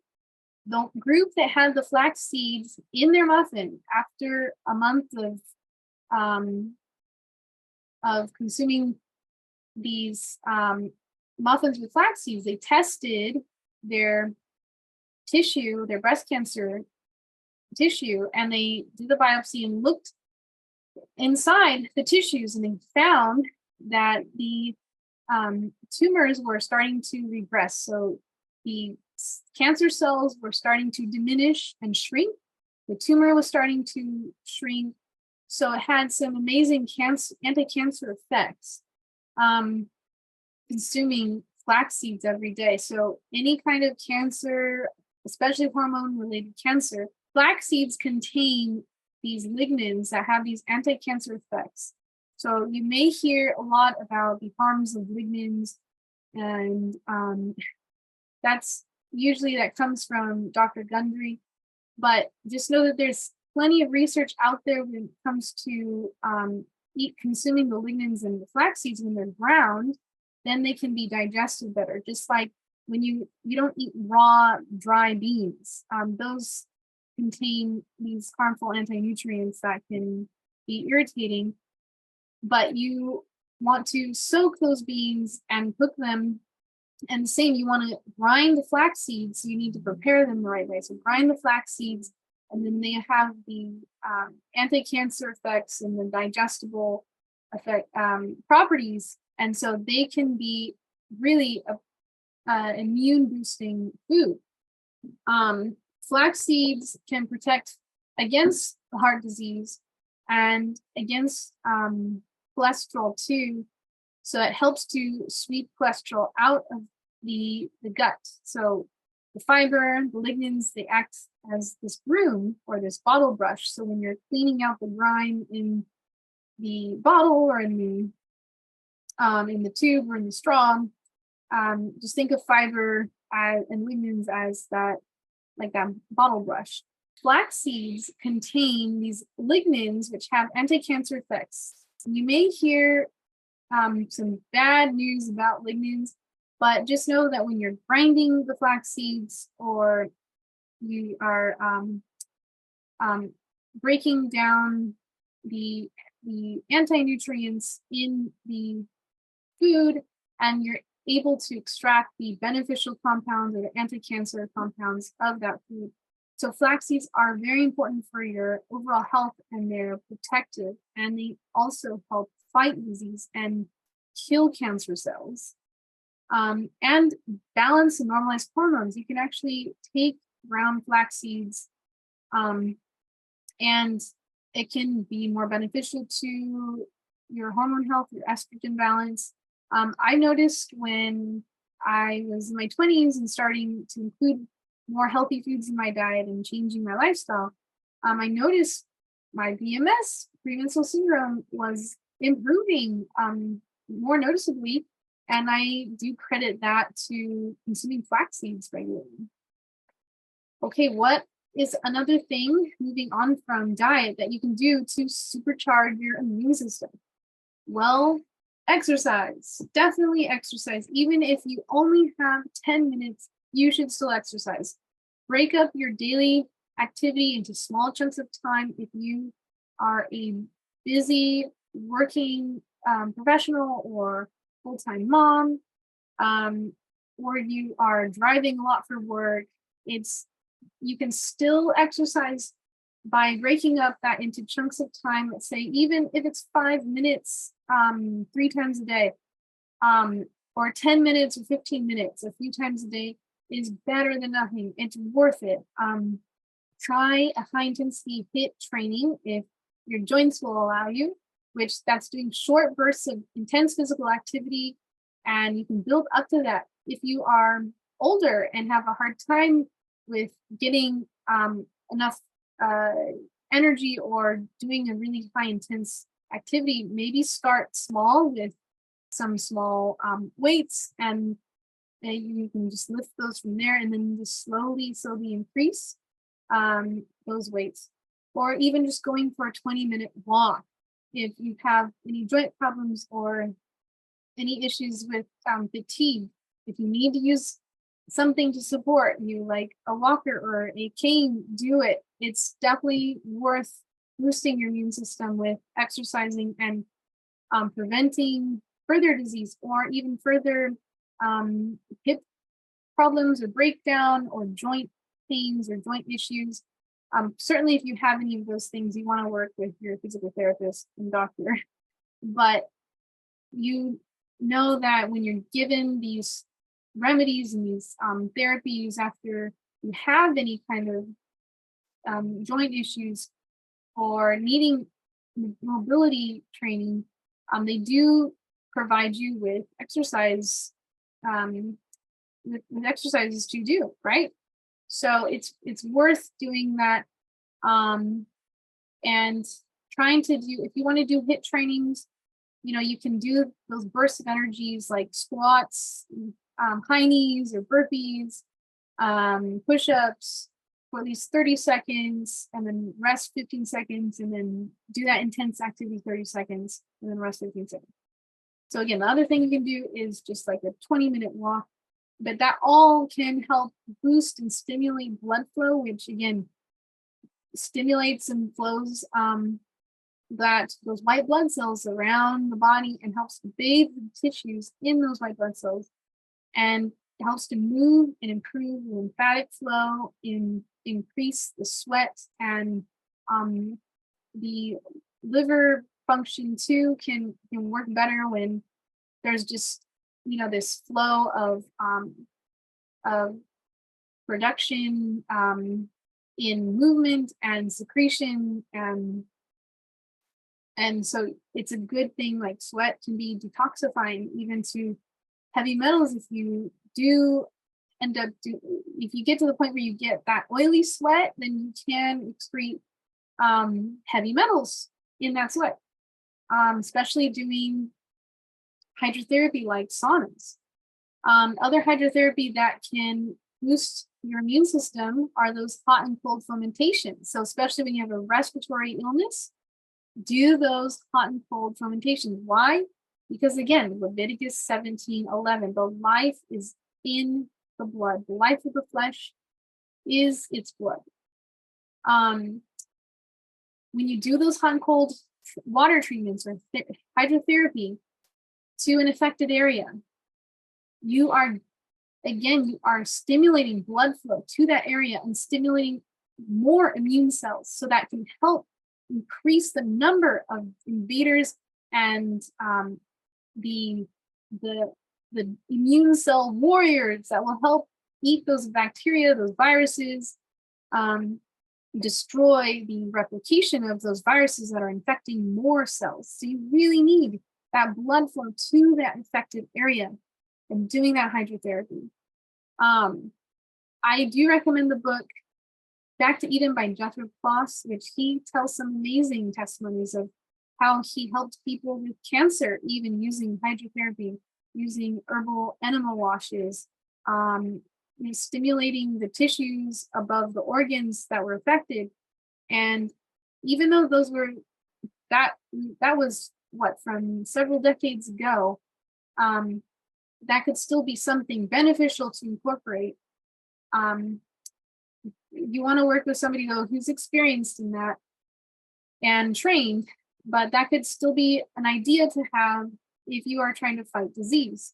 The group that had the flax seeds in their muffin, after a month of consuming these muffins with flax seeds, they tested their tissue, their breast cancer tissue, and they did the biopsy and looked inside the tissues, and they found that the tumors were starting to regress. So the cancer cells were starting to diminish and shrink. The tumor was starting to shrink. So it had some amazing anti-cancer effects. Consuming flax seeds every day. So any kind of cancer, especially hormone-related cancer, flax seeds contain these lignins that have these anti-cancer effects. So you may hear a lot about the harms of lignins, and that's usually that comes from Dr. Gundry. But just know that there's plenty of research out there when it comes to consuming the lignins and the flax seeds when they're ground. Then they can be digested better. Just like when you don't eat raw, dry beans, those contain these harmful anti-nutrients that can be irritating. But you want to soak those beans and cook them. And the same, you want to grind the flax seeds. You need to prepare them the right way. So grind the flax seeds, and then they have the anti-cancer effects and the digestible effect properties. And so they can be really a immune boosting food. Flax seeds can protect against heart disease and against cholesterol too. So it helps to sweep cholesterol out of the gut. So the fiber, the lignins, they act as this broom or this bottle brush. So when you're cleaning out the grime in the bottle or in the tube or in the straw, just think of fiber and lignins as that, like that bottle brush. Flax seeds contain these lignins, which have anti-cancer effects. You may hear some bad news about lignins, but just know that when you're grinding the flax seeds, or you are breaking down the anti-nutrients in the food, and you're able to extract the beneficial compounds or the anti-cancer compounds of that food. So flax seeds are very important for your overall health, and they're protective, and they also help fight disease and kill cancer cells, and balance and normalize hormones. You can actually take ground flax seeds, and it can be more beneficial to your hormone health, your estrogen balance. I noticed when I was in my 20s and starting to include more healthy foods in my diet and changing my lifestyle, I noticed my PMS, premenstrual syndrome, was improving more noticeably, and I do credit that to consuming flax seeds regularly. Okay, what is another thing, moving on from diet, that you can do to supercharge your immune system? Well, Exercise. Definitely exercise. Even if you only have 10 minutes, you should still exercise. Break up your daily activity into small chunks of time. If you are a busy working professional or full-time mom, or you are driving a lot for work, you can still exercise by breaking up that into chunks of time. Let's say even if it's 5 minutes 3 times a day, or 10 minutes or 15 minutes a few times a day is better than nothing. It's worth it. Try a high intensity HIIT training if your joints will allow you, which that's doing short bursts of intense physical activity, and you can build up to that. If you are older and have a hard time with getting enough energy or doing a really high intense activity, maybe start small with some small weights, and you can just lift those from there, and then just slowly increase those weights. Or even just going for a 20-minute walk. If you have any joint problems or any issues with fatigue, if you need to use something to support you, like a walker or a cane, do it. It's definitely worth boosting your immune system with exercising and preventing further disease or even further hip problems or breakdown or joint pains or joint issues. Certainly, if you have any of those things, you want to work with your physical therapist and doctor. But you know that when you're given these remedies and these therapies after you have any kind of joint issues or needing mobility training, they do provide you with exercise, with exercises to do, right? So it's worth doing that, and trying to do, if you want to do HIIT trainings, you can do those bursts of energies like squats, high knees or burpees, push-ups for at least 30 seconds, and then rest 15 seconds, and then do that intense activity 30 seconds, and then rest 15 seconds. So again, the other thing you can do is just like a 20-minute walk, but that all can help boost and stimulate blood flow, which again stimulates and flows those white blood cells around the body and helps to bathe the tissues in those white blood cells, and it helps to move and improve the lymphatic flow, increase the sweat, and the liver function too can work better when there's just this flow of production in movement and secretion, and so it's a good thing. Like sweat can be detoxifying even to heavy metals. If you do if you get to the point where you get that oily sweat, then you can excrete heavy metals in that sweat, especially doing hydrotherapy like saunas. Other hydrotherapy that can boost your immune system are those hot and cold fermentations. So especially when you have a respiratory illness, do those hot and cold fermentations. Why? Because again, Leviticus 17:11, the life is in the blood. The life of the flesh is its blood. When you do those hot and cold water treatments or hydrotherapy to an affected area, you are stimulating blood flow to that area and stimulating more immune cells, so that can help increase the number of invaders and the immune cell warriors that will help eat those bacteria, those viruses, destroy the replication of those viruses that are infecting more cells. So you really need that blood flow to that infected area and doing that hydrotherapy. I do recommend the book Back to Eden by Jethro Kloss, which he tells some amazing testimonies of how he helped people with cancer, even using hydrotherapy, using herbal enema washes, stimulating the tissues above the organs that were affected. And even though that was from several decades ago, that could still be something beneficial to incorporate. You want to work with somebody though who's experienced in that and trained, but that could still be an idea to have if you are trying to fight disease.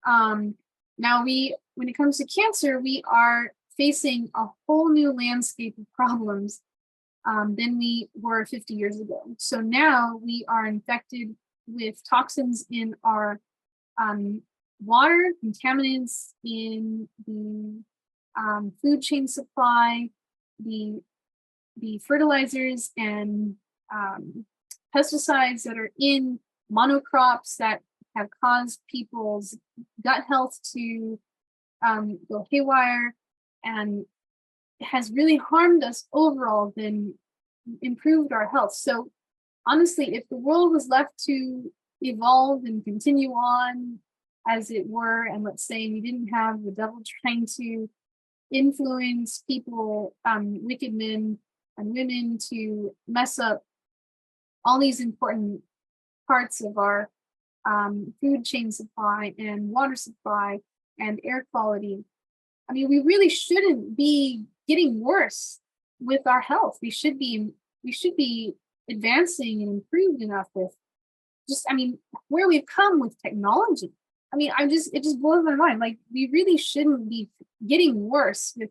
Now when it comes to cancer, we are facing a whole new landscape of problems than we were 50 years ago. So now we are infected with toxins in our water, contaminants in the food chain supply, the fertilizers and pesticides that are in monocrops that have caused people's gut health to go haywire, and has really harmed us overall than improved our health. So honestly, if the world was left to evolve and continue on as it were, and let's say we didn't have the devil trying to influence people, wicked men and women, to mess up all these important parts of our food chain supply and water supply and air quality. I mean, we really shouldn't be getting worse with our health. We should be advancing and improved enough with where we've come with technology. I mean, it just blows my mind. Like, we really shouldn't be getting worse with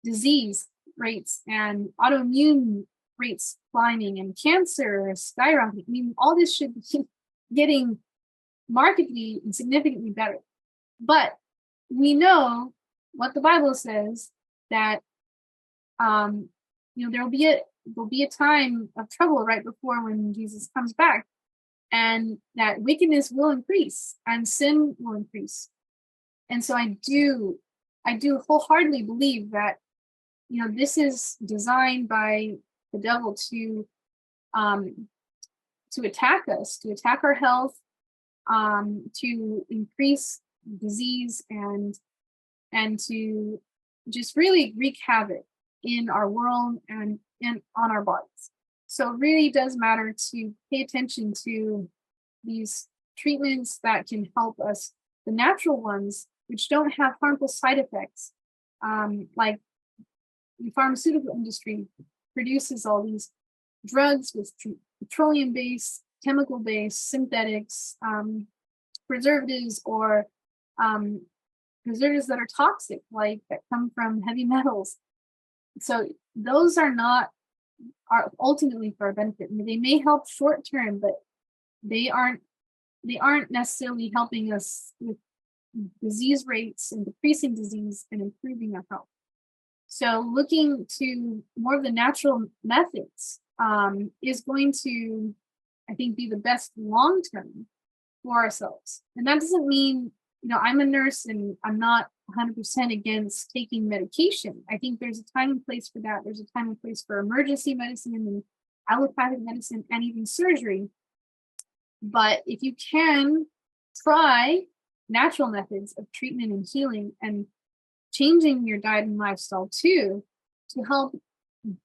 disease rates and autoimmune rates climbing and cancer skyrocketing. I mean, all this should be getting markedly and significantly better. But we know what the Bible says, that there'll be a time of trouble right before when Jesus comes back, and that wickedness will increase and sin will increase. And so I do wholeheartedly believe that this is designed by the devil to attack us, to attack our health, to increase disease and to just really wreak havoc in our world and on our bodies. So it really does matter to pay attention to these treatments that can help us, the natural ones, which don't have harmful side effects. Like the pharmaceutical industry produces all these drugs with petroleum-based, chemical-based, synthetics, preservatives, or preservatives that are toxic, like that come from heavy metals. So those are ultimately for our benefit. I mean, they may help short term, but they aren't necessarily helping us with disease rates and decreasing disease and improving our health. So looking to more of the natural methods is going to, I think, be the best long term for ourselves. And that doesn't mean, I'm a nurse and I'm not 100% against taking medication. I think there's a time and place for that. There's a time and place for emergency medicine and allopathic medicine and even surgery. But if you can try natural methods of treatment and healing, and changing your diet and lifestyle too, to help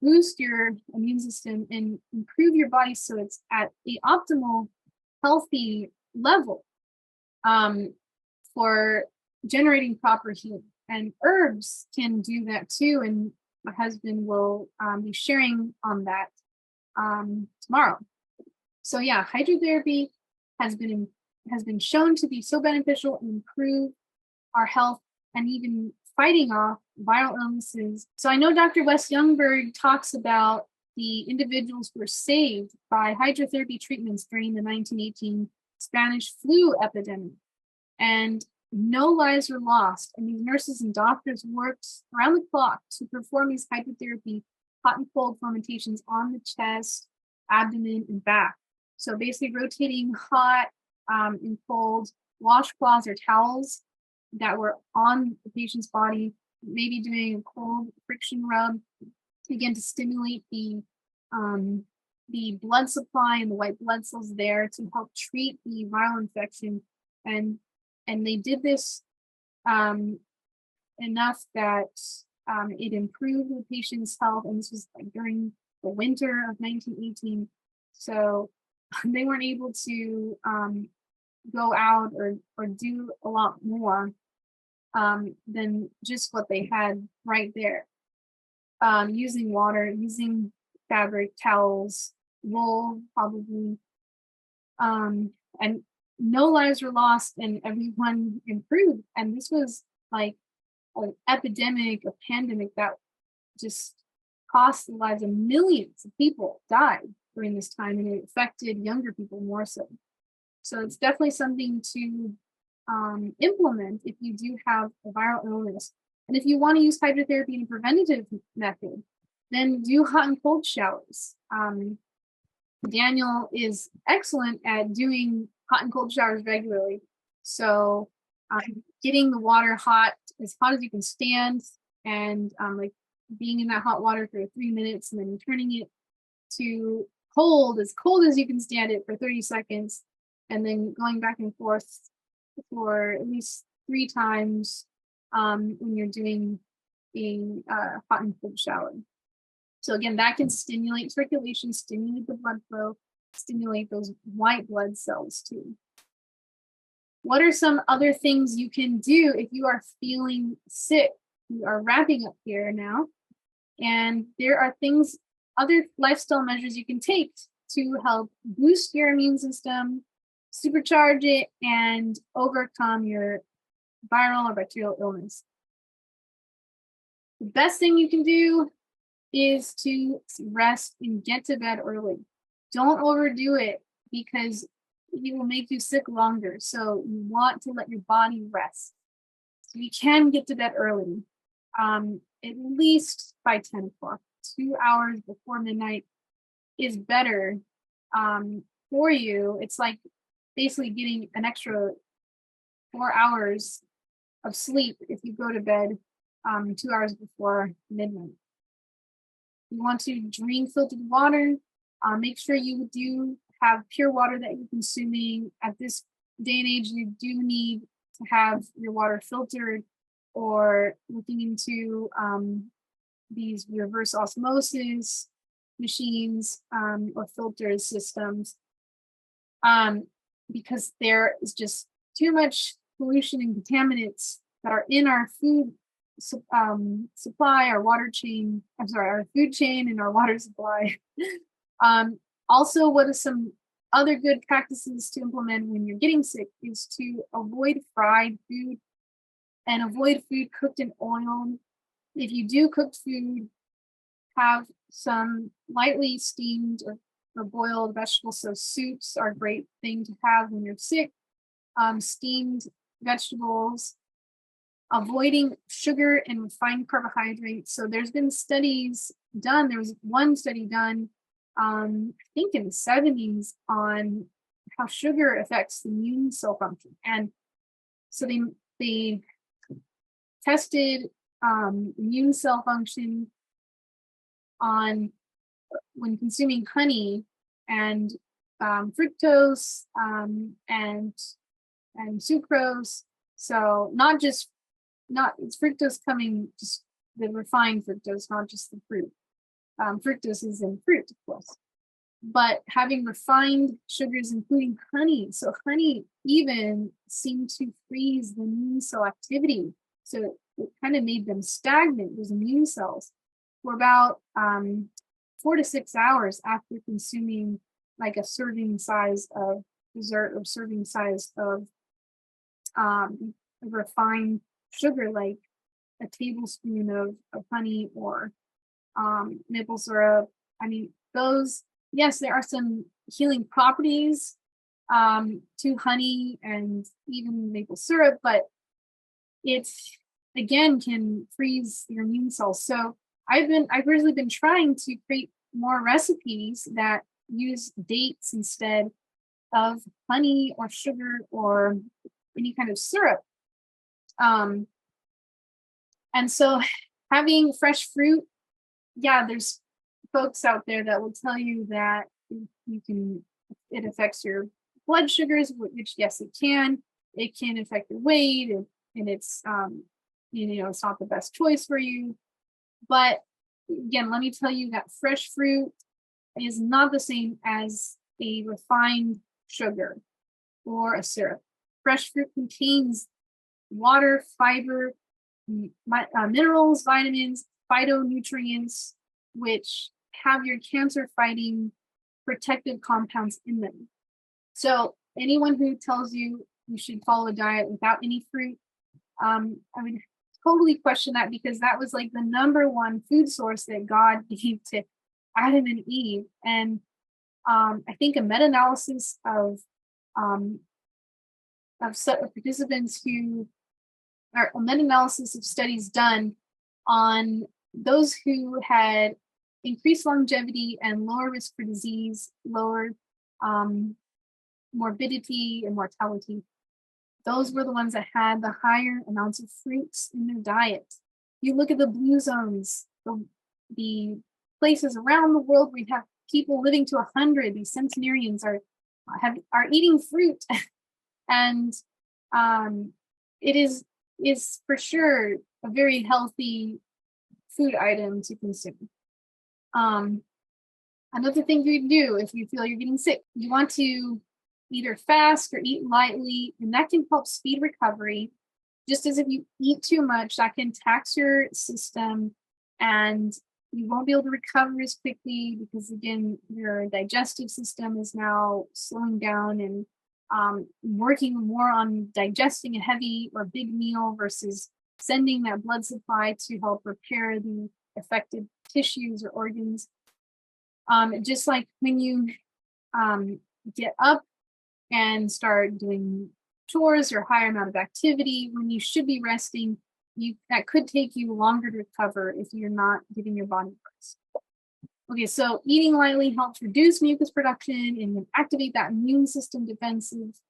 boost your immune system and improve your body so it's at the optimal healthy level for generating proper healing. And herbs can do that too, and my husband will be sharing on that tomorrow. So yeah, hydrotherapy has been shown to be so beneficial and improve our health and even fighting off viral illnesses. So I know Dr. Wes Youngberg talks about the individuals who were saved by hydrotherapy treatments during the 1918 Spanish flu epidemic. And no lives were lost. And these nurses and doctors worked around the clock to perform these hydrotherapy hot and cold fomentations on the chest, abdomen, and back. So basically rotating hot and cold washcloths or towels that were on the patient's body, maybe doing a cold friction rub, again, to stimulate the blood supply and the white blood cells there to help treat the viral infection. And they did this enough that it improved the patient's health. And this was like during the winter of 1918. So they weren't able to go out or do a lot more than just what they had right there. Using water, using fabric, towels, wool, probably, and no lives were lost and everyone improved. And this was like an epidemic, a pandemic that just cost the lives of millions of people died during this time, and it affected younger people more so. So it's definitely something to implement if you do have a viral illness. And if you want to use hydrotherapy in a preventative method, then do hot and cold showers. Daniel is excellent at doing hot and cold showers regularly. So getting the water as hot as you can stand, and like being in that hot water for 3 minutes, and then turning it to cold as you can stand it for 30 seconds, and then going back and forth for at least 3 times when you're doing a hot and cold shower. So again, that can stimulate circulation, stimulate the blood flow, stimulate those white blood cells too. What are some other things you can do if you are feeling sick? We are wrapping up here now. And there are other lifestyle measures you can take to help boost your immune system, supercharge it, and overcome your viral or bacterial illness. The best thing you can do is to rest and get to bed early. Don't overdo it, because it will make you sick longer. So you want to let your body rest. So you can get to bed early, at least by 10 o'clock. 2 hours before midnight is better for you. It's like basically getting an extra 4 hours of sleep if you go to bed 2 hours before midnight. You want to drink filtered water. Make sure you do have pure water that you're consuming. At this day and age, you do need to have your water filtered, or looking into these reverse osmosis machines or filter systems, because there is just too much pollution and contaminants that are in our food supply, our food chain and our water supply. Also, what are some other good practices to implement when you're getting sick is to avoid fried food and avoid food cooked in oil. If you do cooked food, have some lightly steamed or boiled vegetables. So soups are a great thing to have when you're sick. Steamed vegetables. Avoiding sugar and refined carbohydrates. So there's been studies done. There was one study done, I think in the 70s, on how sugar affects the immune cell function. And so they tested immune cell function on when consuming honey and fructose and sucrose. So it's fructose coming, just the refined fructose, not just the fruit. Fructose is in fruit, of course, but having refined sugars, including honey. So honey even seemed to freeze the immune cell activity. So it kind of made them stagnant, those immune cells, for about 4 to 6 hours after consuming like a serving size of dessert or serving size of refined sugar, like a tablespoon of honey or maple syrup. I mean, yes, there are some healing properties to honey and even maple syrup, but it again can freeze your immune cells. So I've really been trying to create more recipes that use dates instead of honey or sugar or any kind of syrup. And so having fresh fruit, there's folks out there that will tell you that it affects your blood sugars, which yes, it can. It can affect your weight, and it's it's not the best choice for you. But again, let me tell you that fresh fruit is not the same as a refined sugar or a syrup. Fresh fruit contains water, fiber, minerals, vitamins, phytonutrients, which have your cancer-fighting protective compounds in them. So anyone who tells you you should follow a diet without any fruit, I would totally question that, because that was like the number one food source that God gave to Adam and Eve. And I think a meta-analysis of participants who, or a meta-analysis of studies done on those who had increased longevity and lower risk for disease, lower morbidity and mortality. Those were the ones that had the higher amounts of fruits in their diet. You look at the blue zones, the places around the world where you have people living to 100, these centenarians are eating fruit. And it is for sure a very healthy food item to consume. Another thing you can do if you feel you're getting sick, you want to either fast or eat lightly, and that can help speed recovery. Just as if you eat too much, that can tax your system and you won't be able to recover as quickly, because again, your digestive system is now slowing down and working more on digesting a heavy or big meal versus sending that blood supply to help repair the affected tissues or organs. Just like when you get up and start doing chores or higher amount of activity when you should be resting, that could take you longer to recover if you're not giving your body rest. Okay, so eating lightly helps reduce mucus production and activate that immune system defenses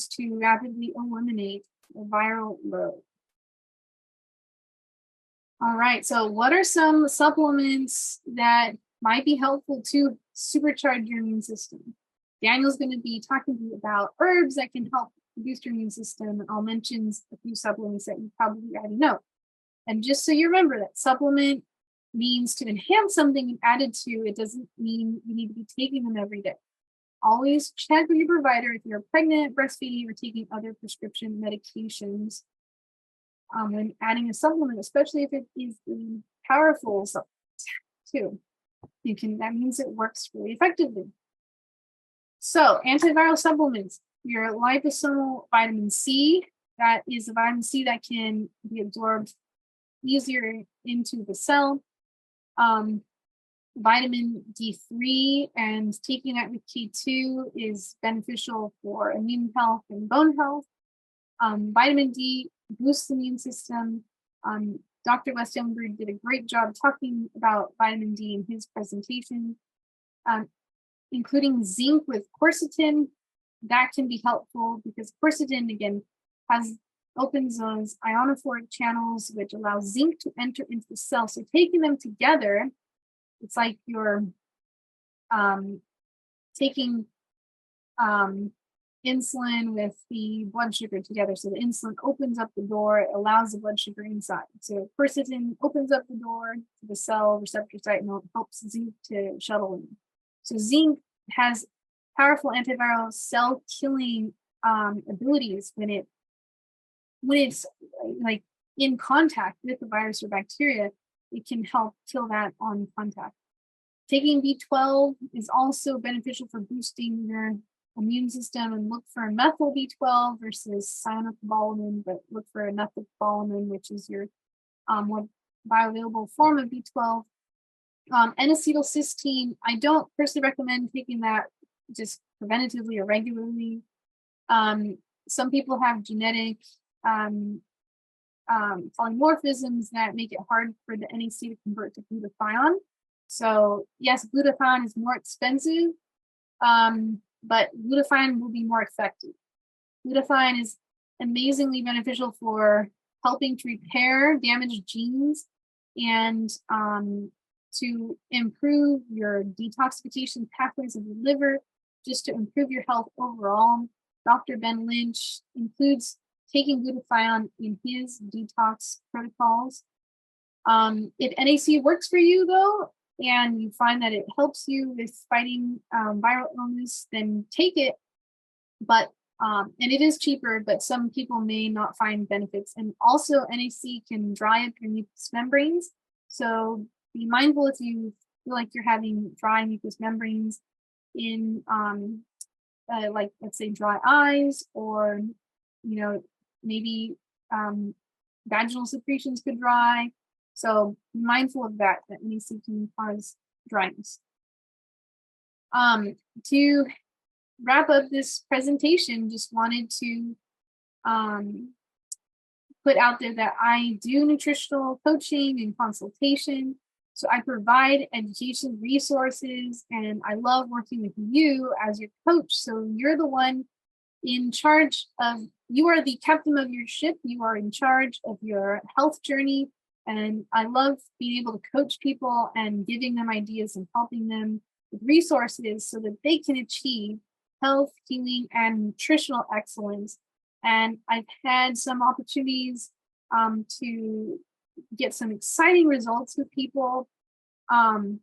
to rapidly eliminate the viral load. All right, so what are some supplements that might be helpful to supercharge your immune system? Daniel's going to be talking to you about herbs that can help boost your immune system, and I'll mention a few supplements that you probably already know. And just so you remember that supplement means to enhance something and add it to, it doesn't mean you need to be taking them every day. Always check with your provider if you're pregnant, breastfeeding, or taking other prescription medications when adding a supplement, especially if it is a powerful supplement too. That means it works really effectively. So antiviral supplements, your liposomal vitamin C, that is a vitamin C that can be absorbed easier into the cell. Vitamin D3 and taking that with K2 is beneficial for immune health and bone health. Vitamin D boosts the immune system. Dr. West Ellenberg did a great job talking about vitamin D in his presentation, including zinc with quercetin. That can be helpful because quercetin, again, opens those ionophoric channels, which allows zinc to enter into the cell. So taking them together, it's like you're taking insulin with the blood sugar together. So the insulin opens up the door, it allows the blood sugar inside. So quercetin opens up the door to the cell receptor site and helps zinc to shuttle in. So zinc has powerful antiviral cell killing abilities when it's like in contact with the virus or bacteria. It can help kill that on contact. Taking B12 is also beneficial for boosting your immune system, and look for methyl B12 versus cyanocobalamin, but look for methylcobalamin, which is your more bioavailable form of B12. N-acetylcysteine, I don't personally recommend taking that just preventatively or regularly. Some people have genetic polymorphisms that make it hard for the NAC to convert to glutathione. So yes, glutathione is more expensive, but glutathione will be more effective. Glutathione is amazingly beneficial for helping to repair damaged genes and to improve your detoxification pathways of the liver, just to improve your health overall. Dr. Ben Lynch includes taking glutathione in his detox protocols. If NAC works for you, though, and you find that it helps you with fighting viral illness, then take it. But and it is cheaper, but some people may not find benefits. And also, NAC can dry up your mucous membranes. So be mindful if you feel like you're having dry mucous membranes in, like, let's say, dry eyes, or, maybe vaginal secretions could dry. So be mindful of that NAC can cause dryness. To wrap up this presentation, just wanted to put out there that I do nutritional coaching and consultation. So I provide education resources, and I love working with you as your coach. So you're the one in charge of, you are the captain of your ship. You are in charge of your health journey. And I love being able to coach people and giving them ideas and helping them with resources so that they can achieve health, healing, and nutritional excellence. And I've had some opportunities to get some exciting results with people. And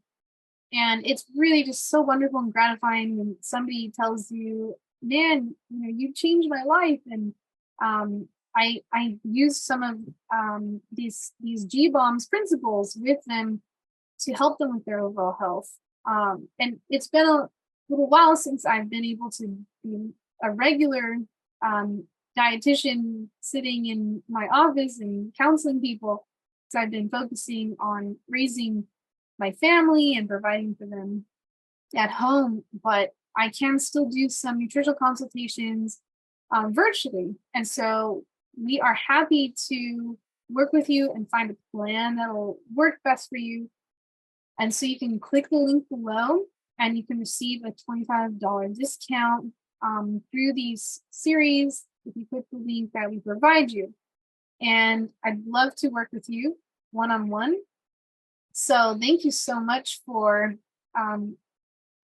it's really just so wonderful and gratifying when somebody tells you, man, you changed my life. And I use some of these G-BOMBS principles with them to help them with their overall health. And it's been a little while since I've been able to be a regular dietitian sitting in my office and counseling people. So I've been focusing on raising my family and providing for them at home, but I can still do some nutritional consultations virtually. And so we are happy to work with you and find a plan that'll work best for you. And so you can click the link below and you can receive a $25 discount through these series if you click the link that we provide you. And I'd love to work with you one-on-one. So thank you so much for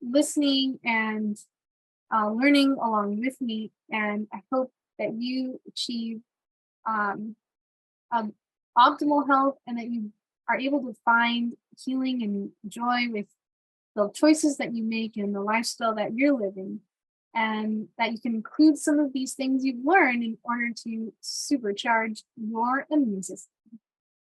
listening and learning along with me. And I hope that you achieve optimal health and that you are able to find healing and joy with the choices that you make and the lifestyle that you're living, and that you can include some of these things you've learned in order to supercharge your immune system.